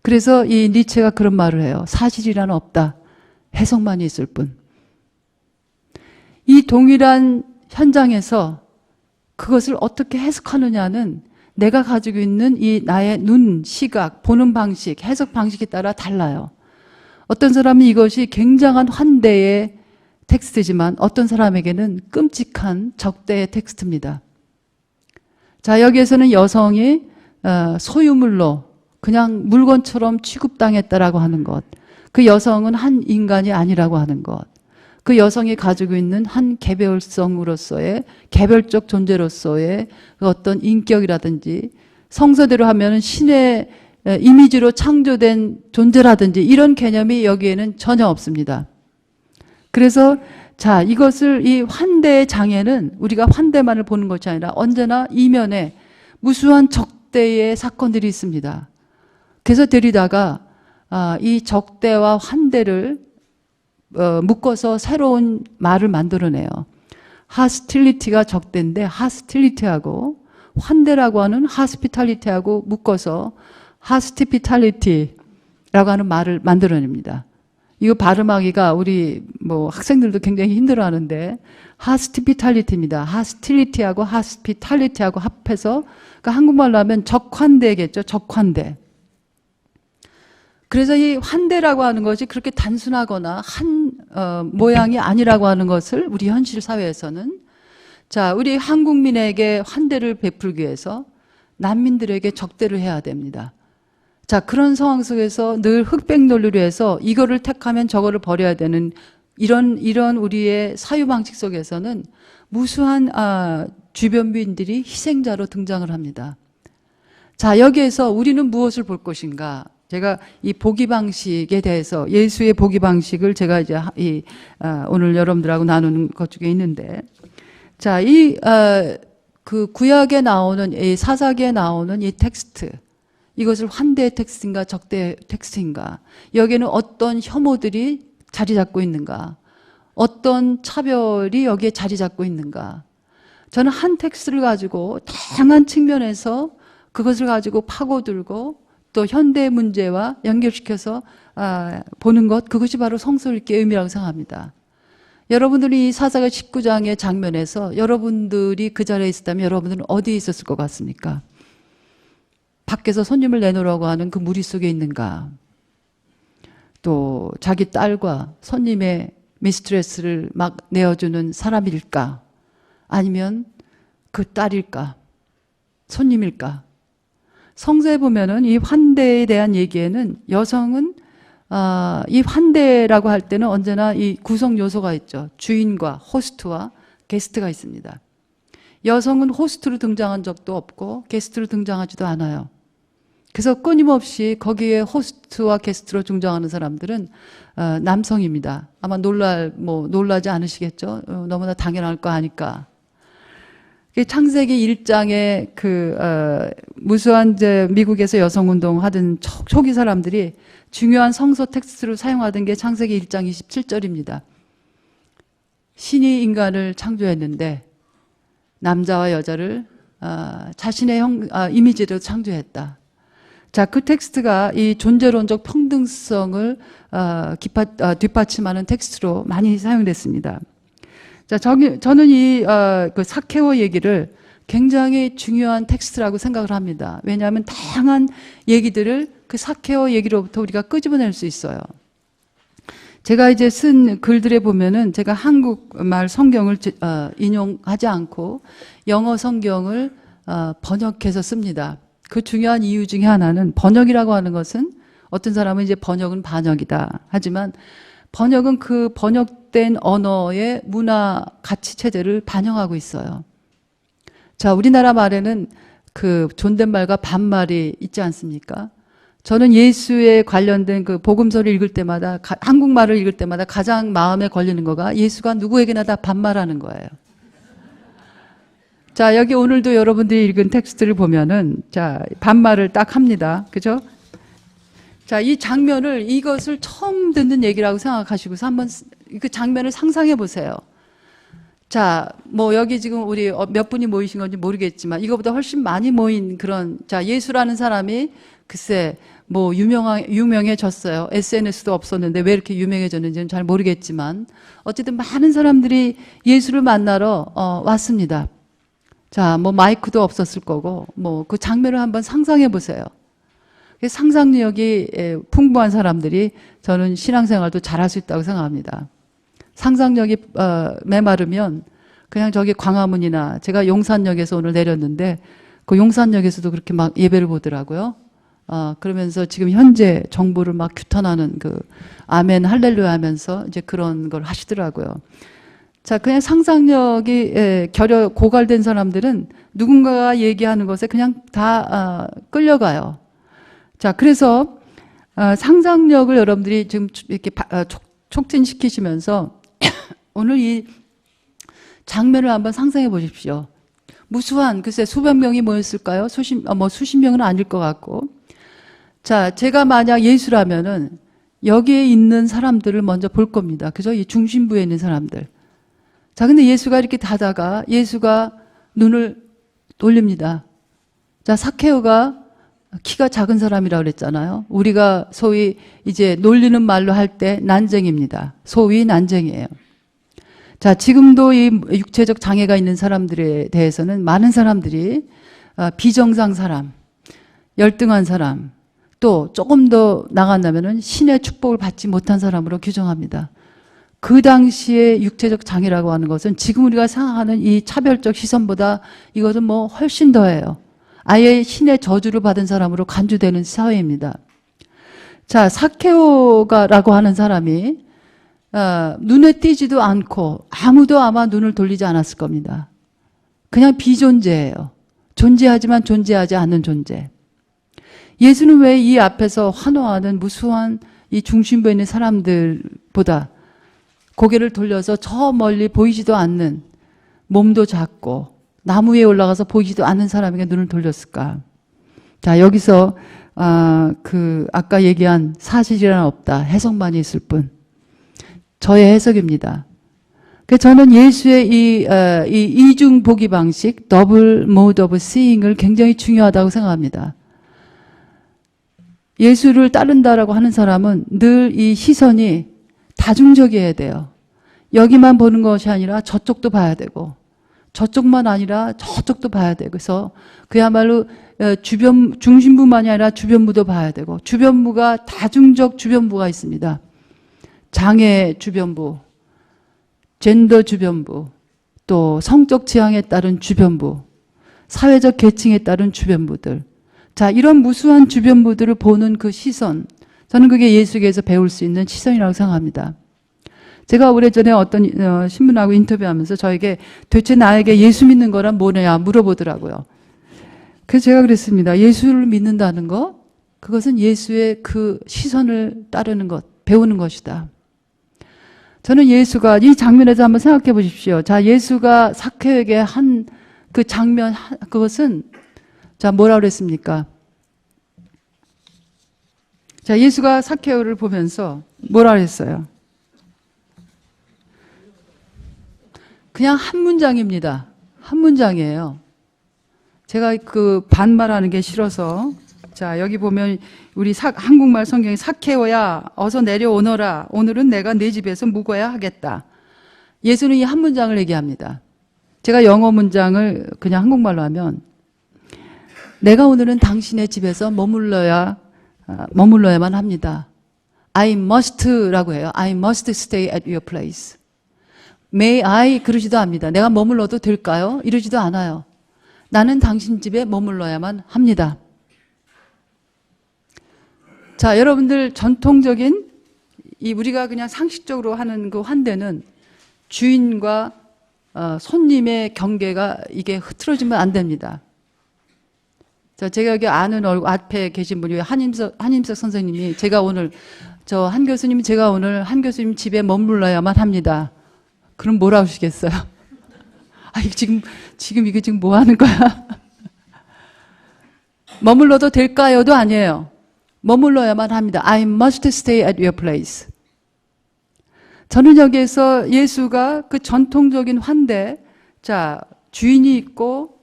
그래서 이 니체가 그런 말을 해요. 사실이란 없다. 해석만이 있을 뿐. 이 동일한 현장에서 그것을 어떻게 해석하느냐는 내가 가지고 있는 이 나의 눈, 시각, 보는 방식, 해석 방식에 따라 달라요. 어떤 사람은 이것이 굉장한 환대의 텍스트지만 어떤 사람에게는 끔찍한 적대의 텍스트입니다. 자, 여기에서는 여성이 소유물로 그냥 물건처럼 취급당했다라고 하는 것, 그 여성은 한 인간이 아니라고 하는 것, 그 여성이 가지고 있는 한 개별성으로서의, 개별적 존재로서의 어떤 인격이라든지, 성서대로 하면 신의 이미지로 창조된 존재라든지 이런 개념이 여기에는 전혀 없습니다. 그래서 자, 이것을, 이 환대의 장애는 우리가 환대만을 보는 것이 아니라 언제나 이면에 무수한 적대의 사건들이 있습니다. 그래서 데리다가 이 적대와 환대를 묶어서 새로운 말을 만들어내요. hostility가 적대인데 hostility하고 환대라고 하는 hospitality하고 묶어서 hospitality라고 하는 말을 만들어냅니다. 이거 발음하기가 우리 뭐 학생들도 굉장히 힘들어하는데 hospitality입니다. hostility하고 hospitality하고 합해서 그러니까 한국말로 하면 적환대겠죠. 적환대. 그래서 이 환대라고 하는 것이 그렇게 단순하거나 한 모양이 아니라고 하는 것을 우리 현실 사회에서는 자, 우리 한국민에게 환대를 베풀기 위해서 난민들에게 적대를 해야 됩니다. 자, 그런 상황 속에서 늘 흑백 논리로 해서 이거를 택하면 저거를 버려야 되는 이런 우리의 사유방식 속에서는 무수한 주변민들이 희생자로 등장을 합니다. 자, 여기에서 우리는 무엇을 볼 것인가? 제가 이 보기 방식에 대해서 예수의 보기 방식을 제가 이제 오늘 여러분들하고 나누는 것 중에 있는데, 자, 그 구약에 나오는 이 사사기에 나오는 이 텍스트, 이것을 환대 텍스트인가 적대 텍스트인가? 여기에는 어떤 혐오들이 자리 잡고 있는가? 어떤 차별이 여기에 자리 잡고 있는가? 저는 한 텍스트를 가지고 다양한 측면에서 그것을 가지고 파고들고 또 현대 문제와 연결시켜서 보는 것, 그것이 바로 성서 읽기의 의미라고 생각합니다. 여러분들이 이 사사기 19장의 장면에서 여러분들이 그 자리에 있었다면 여러분들은 어디에 있었을 것 같습니까? 밖에서 손님을 내놓으라고 하는 그 무리 속에 있는가? 또 자기 딸과 손님의 미스트레스를 막 내어주는 사람일까? 아니면 그 딸일까? 손님일까? 성서에 보면은 이 환대에 대한 얘기에는 여성은 이 환대라고 할 때는 언제나 이 구성 요소가 있죠. 주인과 호스트와 게스트가 있습니다. 여성은 호스트로 등장한 적도 없고 게스트로 등장하지도 않아요. 그래서 끊임없이 거기에 호스트와 게스트로 등장하는 사람들은 남성입니다. 아마 놀라지 않으시겠죠? 너무나 당연할 거 아니까. 창세기 1장에 무수한 이제 미국에서 여성운동 하던 초기 사람들이 중요한 성서 텍스트로 사용하던 게 창세기 1장 27절입니다. 신이 인간을 창조했는데 남자와 여자를 자신의 이미지로 창조했다. 자, 그 텍스트가 이 존재론적 평등성을 뒷받침하는 텍스트로 많이 사용됐습니다. 자, 저는 그 사케오 얘기를 굉장히 중요한 텍스트라고 생각을 합니다. 왜냐하면 다양한 얘기들을 그 사케오 얘기로부터 우리가 끄집어낼 수 있어요. 제가 이제 쓴 글들에 보면은 제가 한국말 성경을 인용하지 않고 영어 성경을 번역해서 씁니다. 그 중요한 이유 중에 하나는 번역이라고 하는 것은 어떤 사람은 이제 번역은 반역이다. 하지만 번역은 그 번역된 언어의 문화 가치 체제를 반영하고 있어요. 자, 우리나라 말에는 그 존댓말과 반말이 있지 않습니까? 저는 예수에 관련된 그 복음서를 읽을 때마다 한국말을 읽을 때마다 가장 마음에 걸리는 거가 예수가 누구에게나 다 반말하는 거예요. 자, 여기 오늘도 여러분들이 읽은 텍스트를 보면은 자, 반말을 딱 합니다. 그죠? 자, 이 장면을 이것을 처음 듣는 얘기라고 생각하시고서 한번 그 장면을 상상해 보세요. 자, 뭐 여기 지금 우리 몇 분이 모이신 건지 모르겠지만 이거보다 훨씬 많이 모인 그런 자, 예수라는 사람이 글쎄 뭐 유명해졌어요. SNS도 없었는데 왜 이렇게 유명해졌는지는 잘 모르겠지만 어쨌든 많은 사람들이 예수를 만나러 왔습니다. 자, 뭐 마이크도 없었을 거고 뭐 그 장면을 한번 상상해 보세요. 상상력이 풍부한 사람들이 저는 신앙생활도 잘할 수 있다고 생각합니다. 상상력이 메마르면 그냥 저기 광화문이나 제가 용산역에서 오늘 내렸는데 그 용산역에서도 그렇게 막 예배를 보더라고요. 그러면서 지금 현재 정부를 막 규탄하는 그 아멘 할렐루야 하면서 이제 그런 걸 하시더라고요. 자, 그냥 상상력이 고갈된 사람들은 누군가가 얘기하는 것에 그냥 다 끌려가요. 자, 그래서 상상력을 여러분들이 지금 이렇게 촉진시키시면서 오늘 이 장면을 한번 상상해 보십시오. 무수한 글쎄 수백 명이 모였을까요? 수십 명은 아닐 것 같고. 자, 제가 만약 예수라면은 여기에 있는 사람들을 먼저 볼 겁니다. 그죠? 이 중심부에 있는 사람들. 자, 근데 예수가 이렇게 가다가 예수가 눈을 돌립니다. 자, 사케오가 키가 작은 사람이라고 그랬잖아요. 우리가 소위 이제 놀리는 말로 할 때 난쟁입니다. 소위 난쟁이에요. 자, 지금도 이 육체적 장애가 있는 사람들에 대해서는 많은 사람들이 비정상 사람, 열등한 사람, 또 조금 더 나간다면은 신의 축복을 받지 못한 사람으로 규정합니다. 그 당시에 육체적 장애라고 하는 것은 지금 우리가 생각하는 이 차별적 시선보다 이것은 뭐 훨씬 더해요. 아예 신의 저주를 받은 사람으로 간주되는 사회입니다. 자, 사케오가라고 하는 사람이 눈에 띄지도 않고 아무도 아마 눈을 돌리지 않았을 겁니다. 그냥 비존재예요. 존재하지만 존재하지 않는 존재. 예수는 왜 이 앞에서 환호하는 무수한 이 중심부에 있는 사람들보다 고개를 돌려서 저 멀리 보이지도 않는, 몸도 작고 나무 위에 올라가서 보이지도 않는 사람에게 눈을 돌렸을까? 자, 여기서 아까 얘기한 사실이란 없다, 해석만이 있을 뿐. 저의 해석입니다. 저는 예수의 이 이중 보기 방식, 더블 모드 오브 시잉을 굉장히 중요하다고 생각합니다. 예수를 따른다라고 하는 사람은 늘 이 시선이 다중적이어야 돼요. 여기만 보는 것이 아니라 저쪽도 봐야 되고, 저쪽만 아니라 저쪽도 봐야 되고, 그래서 그야말로 중심부만이 아니라 주변부도 봐야 되고, 주변부가 다중적 주변부가 있습니다. 장애 주변부, 젠더 주변부, 또 성적 지향에 따른 주변부, 사회적 계층에 따른 주변부들. 자, 이런 무수한 주변부들을 보는 그 시선, 저는 그게 예수에게서 배울 수 있는 시선이라고 생각합니다. 제가 오래전에 어떤 신문하고 인터뷰하면서 저에게 도대체 나에게 예수 믿는 거란 뭐냐 물어보더라고요. 그래서 제가 그랬습니다. 예수를 믿는다는 것, 그것은 예수의 그 시선을 따르는 것, 배우는 것이다. 저는 예수가 이 장면에서 한번 생각해 보십시오. 자, 예수가 사케오에게 한 그 장면, 그것은 자, 뭐라 그랬습니까? 자, 예수가 사케오를 보면서 뭐라 그랬어요? 그냥 한 문장입니다. 한 문장이에요. 제가 그 반말하는 게 싫어서, 자, 여기 보면 우리 한국말 성경에 사케오야 어서 내려오너라. 오늘은 내가 네 집에서 묵어야 하겠다. 예수는 이 한 문장을 얘기합니다. 제가 영어 문장을 그냥 한국말로 하면, 내가 오늘은 당신의 집에서 머물러야만 합니다. I must라고 해요. I must stay at your place. May I 그러지도 않습니다. 내가 머물러도 될까요? 이러지도 않아요. 나는 당신 집에 머물러야만 합니다. 자, 여러분들 전통적인 우리가 그냥 상식적으로 하는 그 환대는 주인과 손님의 경계가 이게 흐트러지면 안 됩니다. 자, 제가 여기 아는 얼굴 앞에 계신 분이 한임석 선생님이 제가 오늘 한 교수님 집에 머물러야만 합니다. 그럼 뭐라 하시겠어요? 아, 지금 이게 지금 뭐 하는 거야? 머물러도 될까요도 아니에요. 머물러야만 합니다. I must stay at your place. 저는 여기에서 예수가 그 전통적인 환대, 자, 주인이 있고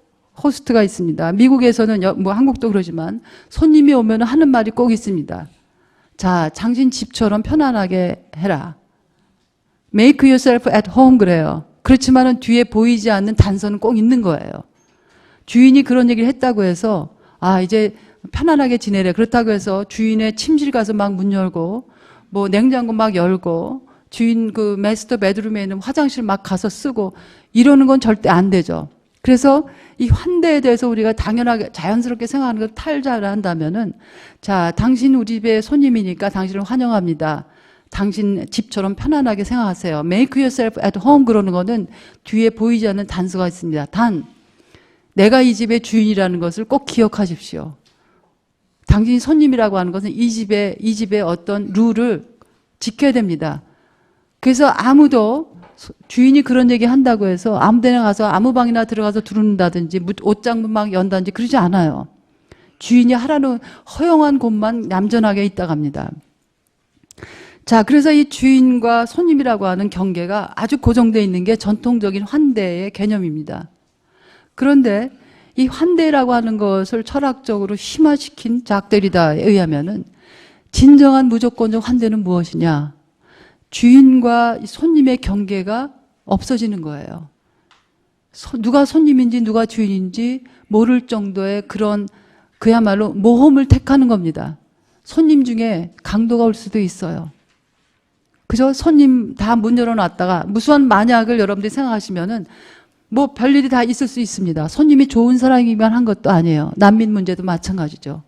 호스트가 있습니다. 미국에서는 뭐 한국도 그러지만 손님이 오면 하는 말이 꼭 있습니다. 자, 당신 집처럼 편안하게 해라. Make yourself at home 그래요. 그렇지만은 뒤에 보이지 않는 단서는 꼭 있는 거예요. 주인이 그런 얘기를 했다고 해서 이제 편안하게 지내래. 그렇다고 해서 주인의 침실 가서 막 문 열고 뭐 냉장고 막 열고 주인 그 마스터 베드룸에 있는 화장실 막 가서 쓰고 이러는 건 절대 안 되죠. 그래서 이 환대에 대해서 우리가 당연하게 자연스럽게 생각하는 걸 탈자를 한다면은, 자, 당신 우리 집에 손님이니까 당신을 환영합니다. 당신 집처럼 편안하게 생각하세요. Make yourself at home 그러는 거는 뒤에 보이지 않는 단서가 있습니다. 단, 내가 이 집의 주인이라는 것을 꼭 기억하십시오. 당신이 손님이라고 하는 것은 이 집의 어떤 룰을 지켜야 됩니다. 그래서 아무도 주인이 그런 얘기 한다고 해서 아무 데나 가서 아무 방이나 들어가서 두른다든지 옷장문 막 연다든지 그러지 않아요. 주인이 하라는 허용한 곳만 얌전하게 있다 갑니다. 자, 그래서 이 주인과 손님이라고 하는 경계가 아주 고정되어 있는 게 전통적인 환대의 개념입니다. 그런데 이 환대라고 하는 것을 철학적으로 심화시킨 작데리다에 의하면은 진정한 무조건적 환대는 무엇이냐? 주인과 손님의 경계가 없어지는 거예요. 누가 손님인지 누가 주인인지 모를 정도의 그런 그야말로 모험을 택하는 겁니다. 손님 중에 강도가 올 수도 있어요. 그저 손님 다 문 열어놨다가 무수한 만약을 여러분들이 생각하시면은 뭐 별일이 다 있을 수 있습니다. 손님이 좋은 사람이기만 한 것도 아니에요. 난민 문제도 마찬가지죠.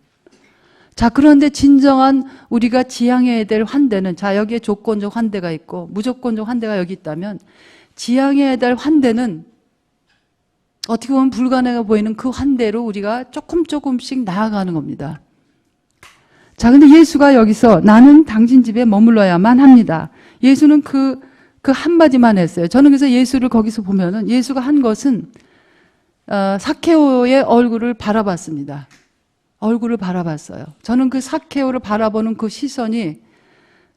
자, 그런데 진정한 우리가 지향해야 될 환대는, 자, 여기에 조건적 환대가 있고 무조건적 환대가 여기 있다면, 지향해야 될 환대는 어떻게 보면 불가능해 보이는 그 환대로 우리가 조금씩 나아가는 겁니다. 자, 근데 예수가 여기서 나는 당신 집에 머물러야만 합니다. 예수는 그 한마디만 했어요. 저는 그래서 예수를 거기서 보면은 예수가 한 것은 삭케오의 얼굴을 바라봤습니다. 얼굴을 바라봤어요. 저는 그 삭케오를 바라보는 그 시선이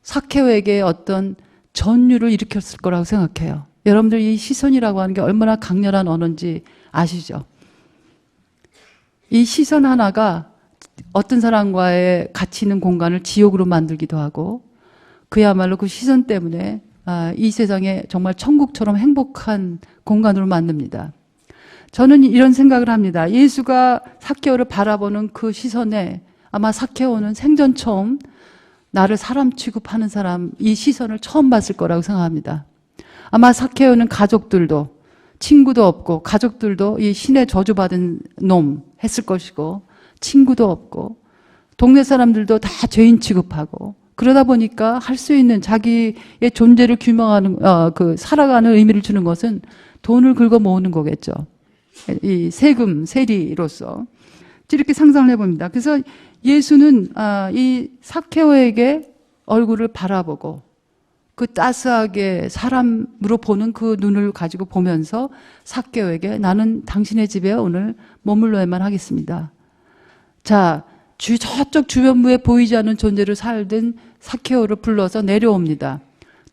삭케오에게 어떤 전율을 일으켰을 거라고 생각해요. 여러분들 이 시선이라고 하는 게 얼마나 강렬한 언어인지 아시죠? 이 시선 하나가 어떤 사람과의 같이 있는 공간을 지옥으로 만들기도 하고, 그야말로 그 시선 때문에 이 세상에 정말 천국처럼 행복한 공간으로 만듭니다. 저는 이런 생각을 합니다. 예수가 삭케오를 바라보는 그 시선에 아마 삭케오는 생전 처음 나를 사람 취급하는 사람, 이 시선을 처음 봤을 거라고 생각합니다. 아마 삭케오는 가족들도, 친구도 없고 가족들도 이 신의 저주받은 놈 했을 것이고, 친구도 없고 동네 사람들도 다 죄인 취급하고, 그러다 보니까 할 수 있는 자기의 존재를 규명하는 살아가는 의미를 주는 것은 돈을 긁어 모으는 거겠죠. 이 세금 세리로서 이렇게 상상을 해봅니다. 그래서 예수는 이 삭케오에게 얼굴을 바라보고 그 따스하게 사람으로 보는 그 눈을 가지고 보면서 삭케오에게 나는 당신의 집에 오늘 머물러야만 하겠습니다. 자, 저쪽 주변부에 보이지 않는 존재로 살던 삭케오를 불러서 내려옵니다.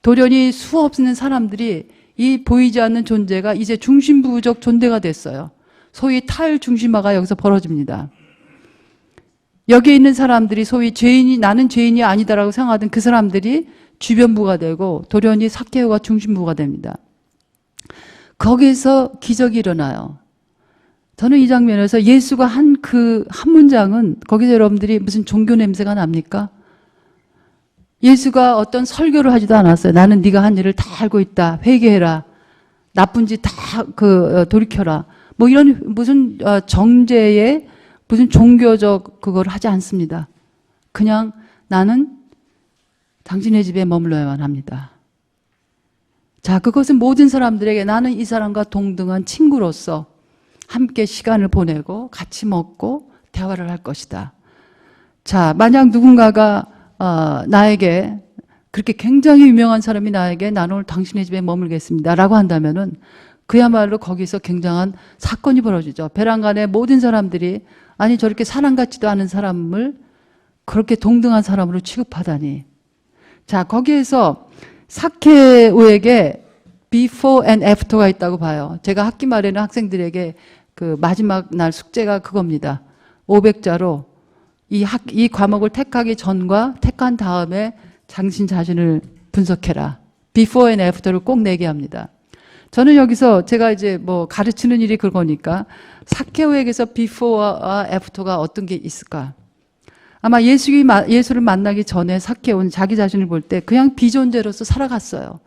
돌연히 수없는 사람들이 이 보이지 않는 존재가 이제 중심부적 존재가 됐어요. 소위 탈중심화가 여기서 벌어집니다. 여기에 있는 사람들이 소위 나는 죄인이 아니다라고 생각하던 그 사람들이 주변부가 되고 돌연히 삭케오가 중심부가 됩니다. 거기에서 기적이 일어나요. 저는 이 장면에서 예수가 한 한 문장은, 거기서 여러분들이 무슨 종교 냄새가 납니까? 예수가 어떤 설교를 하지도 않았어요. 나는 네가 한 일을 다 알고 있다. 회개해라. 나쁜 짓 다 돌이켜라. 뭐 이런 무슨 정죄의 무슨 종교적 그걸 하지 않습니다. 그냥 나는 당신의 집에 머물러야만 합니다. 자, 그것은 모든 사람들에게 나는 이 사람과 동등한 친구로서 함께 시간을 보내고 같이 먹고 대화를 할 것이다. 자, 만약 누군가가 나에게, 그렇게 굉장히 유명한 사람이 나에게 나는 오늘 당신의 집에 머물겠습니다 라고 한다면은 그야말로 거기서 굉장한 사건이 벌어지죠. 베란간의 모든 사람들이 아니 저렇게 사람 같지도 않은 사람을 그렇게 동등한 사람으로 취급하다니. 자, 거기에서 삭케오에게 before and after가 있다고 봐요. 제가 학기 말에는 학생들에게 그 마지막 날 숙제가 그겁니다. 500자로 이 과목을 택하기 전과 택한 다음에 당신 자신을 분석해라. before and after를 꼭 내게 합니다. 저는 여기서 제가 이제 뭐 가르치는 일이 그거니까 삭케오에게서 before와 after가 어떤 게 있을까? 아마 예수를 만나기 전에 삭케오는 자기 자신을 볼 때 그냥 비존재로서 살아갔어요.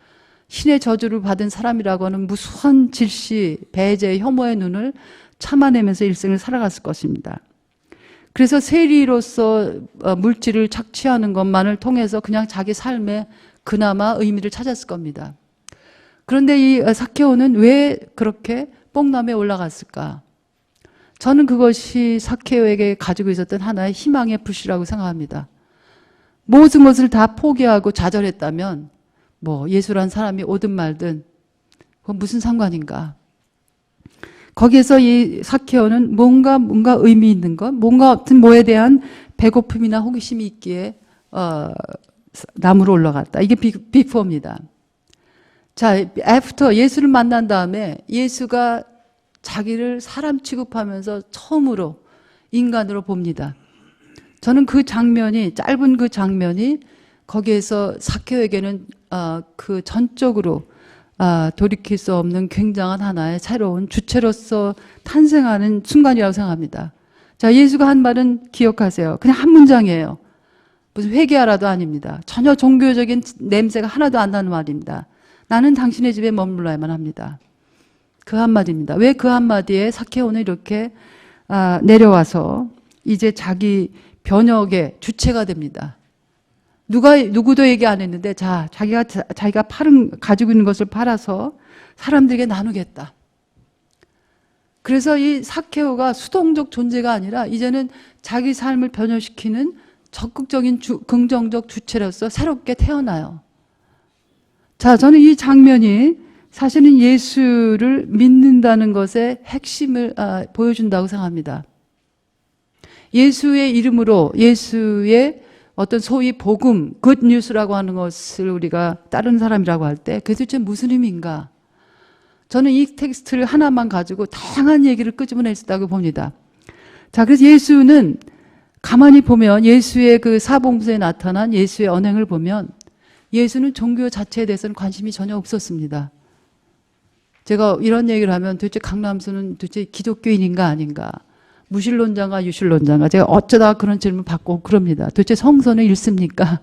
신의 저주를 받은 사람이라고 하는 무수한 질시, 배제, 혐오의 눈을 참아내면서 일생을 살아갔을 것입니다. 그래서 세리로서 물질을 착취하는 것만을 통해서 그냥 자기 삶에 그나마 의미를 찾았을 겁니다. 그런데 이 삭케오는 왜 그렇게 뽕남에 올라갔을까? 저는 그것이 삭케오에게 가지고 있었던 하나의 희망의 불씨라고 생각합니다. 모든 것을 다 포기하고 좌절했다면 뭐 예수란 사람이 오든 말든 그건 무슨 상관인가? 거기에서 이 삭케오는 뭔가 의미 있는 것, 뭔가 어떤 뭐에 대한 배고픔이나 호기심이 있기에 나무로 올라갔다. 이게 비포입니다. 자, after 예수를 만난 다음에 예수가 자기를 사람 취급하면서 처음으로 인간으로 봅니다. 저는 그 장면이, 짧은 그 장면이 거기에서 삭개오에게는 그 전적으로 돌이킬 수 없는 굉장한 하나의 새로운 주체로서 탄생하는 순간이라고 생각합니다. 자, 예수가 한 말은 기억하세요. 그냥 한 문장이에요. 무슨 회개하라도 아닙니다. 전혀 종교적인 냄새가 하나도 안 나는 말입니다. 나는 당신의 집에 머물러야만 합니다. 그 한마디입니다. 왜 그 한마디에 삭개오는 이렇게 내려와서 이제 자기 변혁의 주체가 됩니다. 누구도 얘기 안 했는데, 자기가 가지고 있는 것을 팔아서 사람들에게 나누겠다. 그래서 이 삭개오가 수동적 존재가 아니라 이제는 자기 삶을 변혁시키는 적극적인 긍정적 주체로서 새롭게 태어나요. 자, 저는 이 장면이 사실은 예수를 믿는다는 것의 핵심을 보여준다고 생각합니다. 예수의 이름으로 예수의 어떤 소위 복음, 굿뉴스라고 하는 것을 우리가 다른 사람이라고 할 때 그게 도대체 무슨 의미인가? 저는 이 텍스트를 하나만 가지고 다양한 얘기를 끄집어낼 수 있다고 봅니다. 자, 그래서 예수는 가만히 보면 예수의 그 사복음서에 나타난 예수의 언행을 보면 예수는 종교 자체에 대해서는 관심이 전혀 없었습니다. 제가 이런 얘기를 하면 도대체 강남수는 도대체 기독교인인가 아닌가? 무신론자인가 유신론자인가? 제가 어쩌다 그런 질문 받고 그럽니다. 도대체 성서는 읽습니까?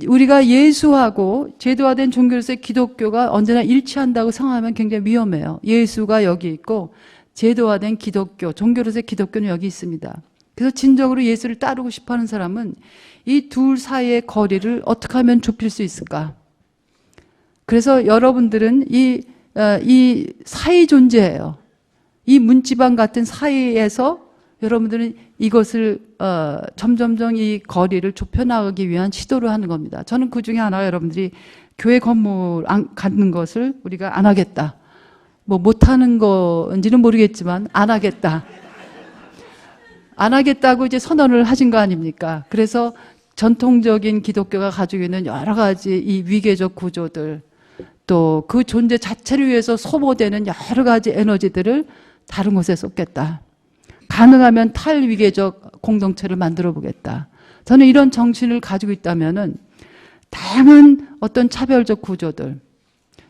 우리가 예수하고 제도화된 종교로서의 기독교가 언제나 일치한다고 생각하면 굉장히 위험해요. 예수가 여기 있고 제도화된 기독교, 종교로서의 기독교는 여기 있습니다. 그래서 진정으로 예수를 따르고 싶어하는 사람은 이 둘 사이의 거리를 어떻게 하면 좁힐 수 있을까? 그래서 여러분들은 이 사이 존재예요. 이 문지방 같은 사이에서 여러분들은 이것을 점점점 이 거리를 좁혀나가기 위한 시도를 하는 겁니다. 저는 그 중에 하나가 여러분들이 교회 건물 갖는 것을 우리가 안 하겠다. 뭐 못하는 건지는 모르겠지만 안 하겠다. 안 하겠다고 이제 선언을 하신 거 아닙니까? 그래서 전통적인 기독교가 가지고 있는 여러 가지 이 위계적 구조들, 또 그 존재 자체를 위해서 소모되는 여러 가지 에너지들을 다른 곳에 쏟겠다. 가능하면 탈위계적 공동체를 만들어 보겠다. 저는 이런 정신을 가지고 있다면은 다양한 어떤 차별적 구조들,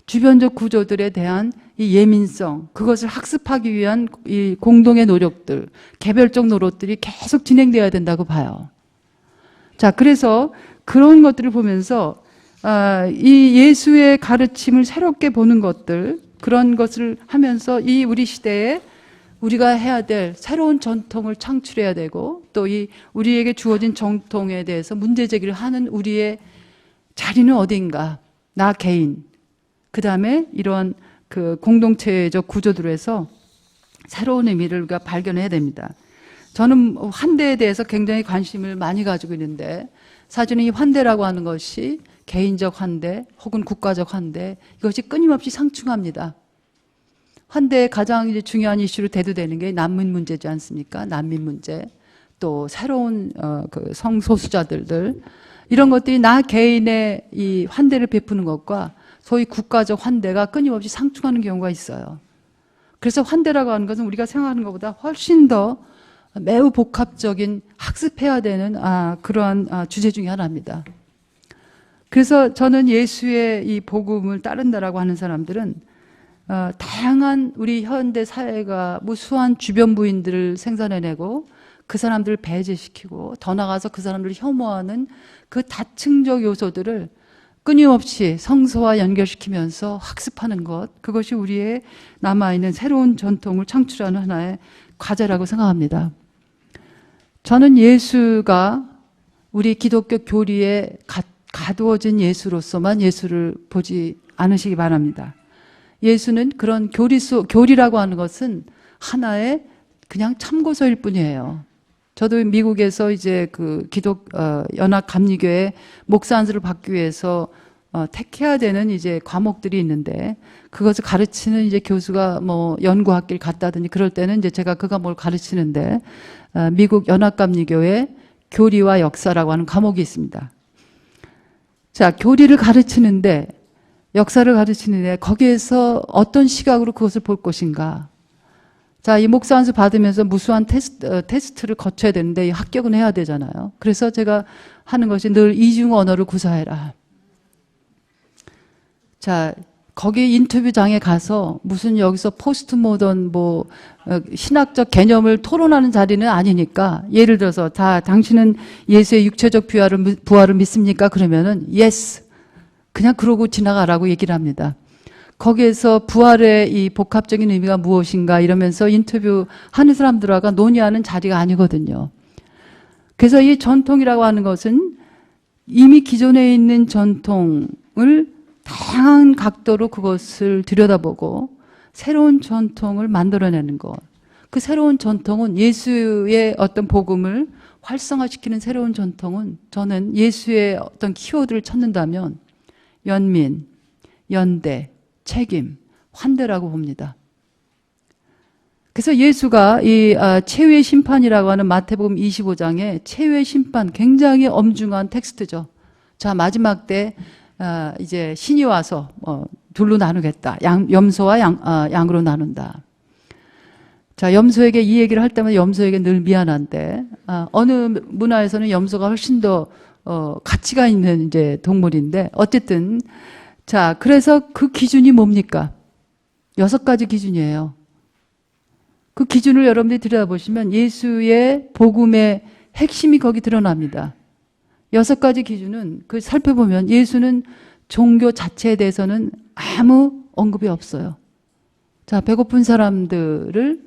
주변적 구조들에 대한 이 예민성, 그것을 학습하기 위한 이 공동의 노력들, 개별적 노력들이 계속 진행되어야 된다고 봐요. 자, 그래서 그런 것들을 보면서 이 예수의 가르침을 새롭게 보는 것들, 그런 것을 하면서 이 우리 시대에 우리가 해야 될 새로운 전통을 창출해야 되고, 또 이 우리에게 주어진 전통에 대해서 문제 제기를 하는 우리의 자리는 어디인가? 나 개인, 그 다음에 이런 그 공동체적 구조들로 해서 새로운 의미를 우리가 발견해야 됩니다. 저는 환대에 대해서 굉장히 관심을 많이 가지고 있는데, 사실은 이 환대라고 하는 것이 개인적 환대 혹은 국가적 환대, 이것이 끊임없이 상충합니다. 환대의 가장 이제 중요한 이슈로 대두되는 게 난민 문제지 않습니까? 난민 문제, 또 새로운 그 성소수자들들, 이런 것들이 나 개인의 이 환대를 베푸는 것과 소위 국가적 환대가 끊임없이 상충하는 경우가 있어요. 그래서 환대라고 하는 것은 우리가 생각하는 것보다 훨씬 더 매우 복합적인 학습해야 되는 그러한 주제 중에 하나입니다. 그래서 저는 예수의 이 복음을 따른다라고 하는 사람들은 다양한 우리 현대 사회가 무수한 주변 부인들을 생산해내고 그 사람들을 배제시키고 더 나아가서 그 사람들을 혐오하는 그 다층적 요소들을 끊임없이 성서와 연결시키면서 학습하는 것, 그것이 우리의 남아있는 새로운 전통을 창출하는 하나의 과제라고 생각합니다. 저는 예수가 우리 기독교 교리에 가두어진 예수로서만 예수를 보지 않으시기 바랍니다. 예수는 그런 교리라고 하는 것은 하나의 그냥 참고서일 뿐이에요. 저도 미국에서 이제 그 연합 감리교회 목사 안수를 받기 위해서 택해야 되는 이제 과목들이 있는데, 그것을 가르치는 이제 교수가 뭐 연구학기를 갔다든지 그럴 때는 이제 제가 그 과목을 가르치는데, 미국 연합 감리교회 교리와 역사라고 하는 과목이 있습니다. 자, 교리를 가르치는데 역사를 가르치는데 거기에서 어떤 시각으로 그것을 볼 것인가. 자, 이 목사 안수 받으면서 무수한 테스트를 거쳐야 되는데 합격은 해야 되잖아요. 그래서 제가 하는 것이 늘 이중 언어를 구사해라. 자, 거기 인터뷰장에 가서 무슨 여기서 포스트 모던 신학적 개념을 토론하는 자리는 아니니까, 예를 들어서 당신은 예수의 육체적 부활을 믿습니까? 그러면은 yes. 그냥 그러고 지나가라고 얘기를 합니다. 거기에서 부활의 이 복합적인 의미가 무엇인가 이러면서 인터뷰하는 사람들하고 논의하는 자리가 아니거든요. 그래서 이 전통이라고 하는 것은 이미 기존에 있는 전통을 다양한 각도로 그것을 들여다보고 새로운 전통을 만들어내는 것. 그 새로운 전통은 예수의 어떤 복음을 활성화시키는 새로운 전통은, 저는 예수의 어떤 키워드를 찾는다면 연민, 연대, 책임, 환대라고 봅니다. 그래서 예수가 이 최후의 심판이라고 하는 마태복음 25장에 최후의 심판, 굉장히 엄중한 텍스트죠. 자, 마지막 때 이제 신이 와서 둘로 나누겠다. 염소와 양으로 나눈다. 자, 염소에게 이 얘기를 할 때마다 염소에게 늘 미안한데, 어느 문화에서는 염소가 훨씬 더 가치가 있는 이제 동물인데, 어쨌든 자, 그래서 그 기준이 뭡니까? 6가지 기준이에요. 그 기준을 여러분들이 들여다보시면 예수의 복음의 핵심이 거기 드러납니다. 6가지 기준은 그 살펴보면 예수는 종교 자체에 대해서는 아무 언급이 없어요. 자, 배고픈 사람들에게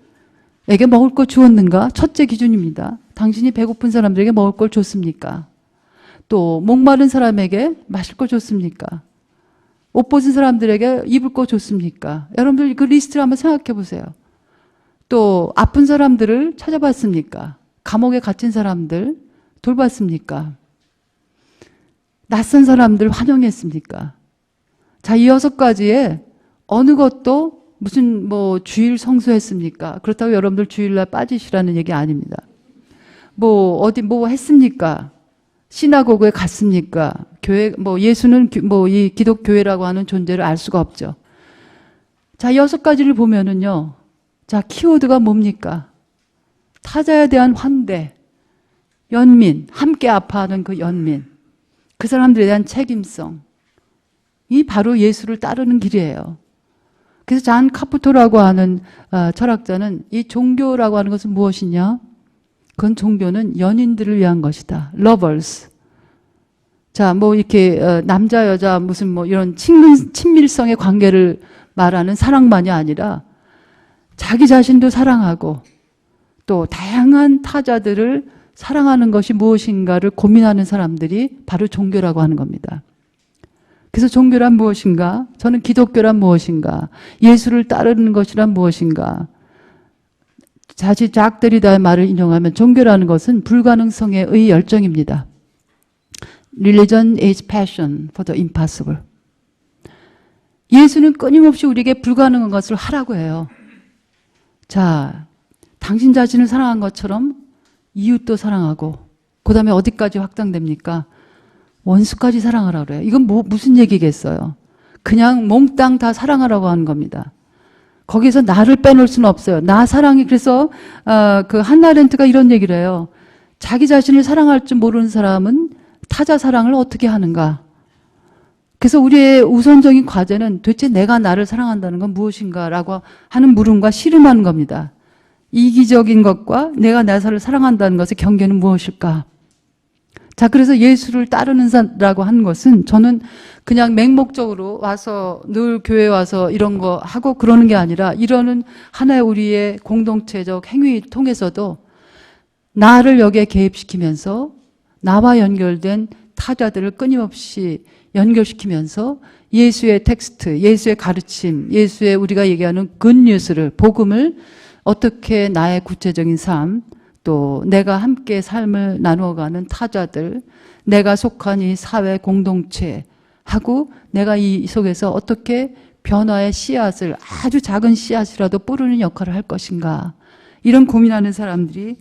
먹을 걸 주었는가? 첫째 기준입니다. 당신이 배고픈 사람들에게 먹을 걸 줬습니까? 또 목마른 사람에게 마실 걸 줬습니까? 옷 벗은 사람들에게 입을 거 줬습니까? 여러분들 그 리스트를 한번 생각해 보세요. 또 아픈 사람들을 찾아봤습니까? 감옥에 갇힌 사람들 돌봤습니까? 낯선 사람들 환영했습니까? 자, 이 6가지에 어느 것도 무슨 주일 성수했습니까? 그렇다고 여러분들 주일날 빠지시라는 얘기 아닙니다. 어디 했습니까? 시나고그에 갔습니까? 교회, 예수는 이 기독교회라고 하는 존재를 알 수가 없죠. 자, 6가지를 보면은요. 자, 키워드가 뭡니까? 타자에 대한 환대, 연민, 함께 아파하는 그 연민, 그 사람들에 대한 책임성. 이 바로 예수를 따르는 길이에요. 그래서 잔 카푸토라고 하는 철학자는 이 종교라고 하는 것은 무엇이냐? 그건 종교는 연인들을 위한 것이다. lovers. 자, 이렇게 남자 여자 무슨 이런 친밀성의 관계를 말하는 사랑만이 아니라 자기 자신도 사랑하고 또 다양한 타자들을 사랑하는 것이 무엇인가를 고민하는 사람들이 바로 종교라고 하는 겁니다. 그래서 종교란 무엇인가? 저는 기독교란 무엇인가? 예수를 따르는 것이란 무엇인가? 자지 작 데리다의 말을 인용하면 종교라는 것은 불가능성의 열정입니다. Religion is passion for the impossible. 예수는 끊임없이 우리에게 불가능한 것을 하라고 해요. 자, 당신 자신을 사랑한 것처럼 이웃도 사랑하고, 그 다음에 어디까지 확장됩니까? 원수까지 사랑하라고 그래요. 이건 무슨 얘기겠어요? 그냥 몽땅 다 사랑하라고 하는 겁니다. 거기서 나를 빼놓을 수는 없어요. 나 사랑이, 그래서 그 한나 렌트가 이런 얘기를 해요. 자기 자신을 사랑할 줄 모르는 사람은 타자 사랑을 어떻게 하는가? 그래서 우리의 우선적인 과제는 도대체 내가 나를 사랑한다는 건 무엇인가라고 하는 물음과 씨름하는 겁니다. 이기적인 것과 내가 나를 사랑한다는 것의 경계는 무엇일까? 자, 그래서 예수를 따르는 사람이라고 하는 것은 저는 그냥 맹목적으로 와서 늘 교회 와서 이런 거 하고 그러는 게 아니라 이러는 하나의 우리의 공동체적 행위 통해서도 나를 여기에 개입시키면서 나와 연결된 타자들을 끊임없이 연결시키면서 예수의 텍스트, 예수의 가르침, 예수의 우리가 얘기하는 굿뉴스를, 복음을 어떻게 나의 구체적인 삶, 또 내가 함께 삶을 나누어가는 타자들, 내가 속한 이 사회 공동체하고 내가 이 속에서 어떻게 변화의 씨앗을, 아주 작은 씨앗이라도 뿌리는 역할을 할 것인가, 이런 고민하는 사람들이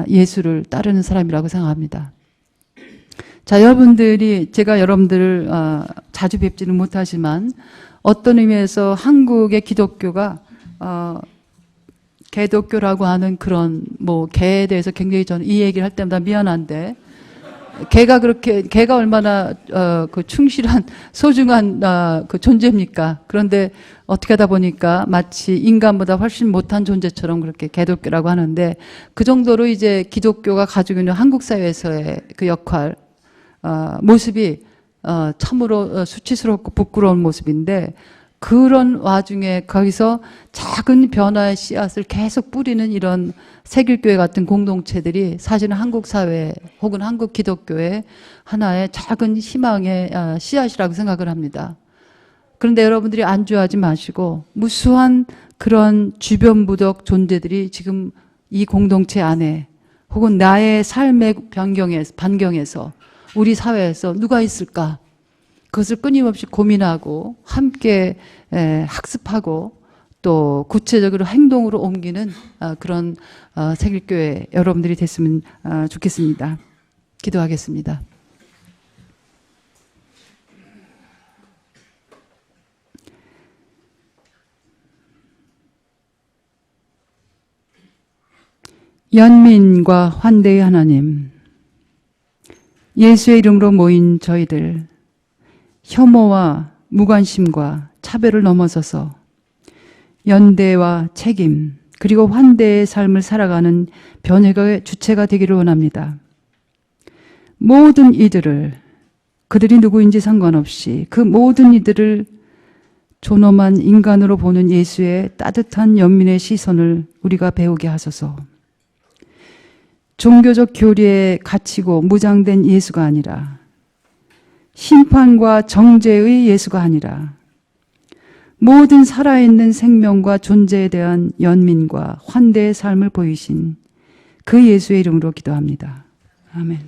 예수를 따르는 사람이라고 생각합니다. 자, 여러분들이, 제가 여러분들을 자주 뵙지는 못하지만 어떤 의미에서 한국의 기독교가 개독교라고 하는 그런 개에 대해서 굉장히 저는 이 얘기를 할 때마다 미안한데, 개가 얼마나 그 충실한 소중한 그 존재입니까? 그런데 어떻게 하다 보니까 마치 인간보다 훨씬 못한 존재처럼 그렇게 개독교라고 하는데, 그 정도로 이제 기독교가 가지고 있는 한국 사회에서의 그 역할, 모습이 참으로 수치스럽고 부끄러운 모습인데, 그런 와중에 거기서 작은 변화의 씨앗을 계속 뿌리는 이런 세길교회 같은 공동체들이 사실은 한국 사회 혹은 한국 기독교의 하나의 작은 희망의 씨앗이라고 생각을 합니다. 그런데 여러분들이 안주하지 마시고 무수한 그런 주변 부덕 존재들이 지금 이 공동체 안에 혹은 나의 삶의 반경에서 우리 사회에서 누가 있을까? 그것을 끊임없이 고민하고 함께 학습하고 또 구체적으로 행동으로 옮기는 그런 세길교회 여러분들이 됐으면 좋겠습니다. 기도하겠습니다. 연민과 환대의 하나님, 예수의 이름으로 모인 저희들, 혐오와 무관심과 차별을 넘어서서 연대와 책임 그리고 환대의 삶을 살아가는 변혁의 주체가 되기를 원합니다. 모든 이들을, 그들이 누구인지 상관없이 그 모든 이들을 존엄한 인간으로 보는 예수의 따뜻한 연민의 시선을 우리가 배우게 하소서. 종교적 교리에 갇히고 무장된 예수가 아니라, 심판과 정죄의 예수가 아니라 모든 살아있는 생명과 존재에 대한 연민과 환대의 삶을 보이신 그 예수의 이름으로 기도합니다. 아멘.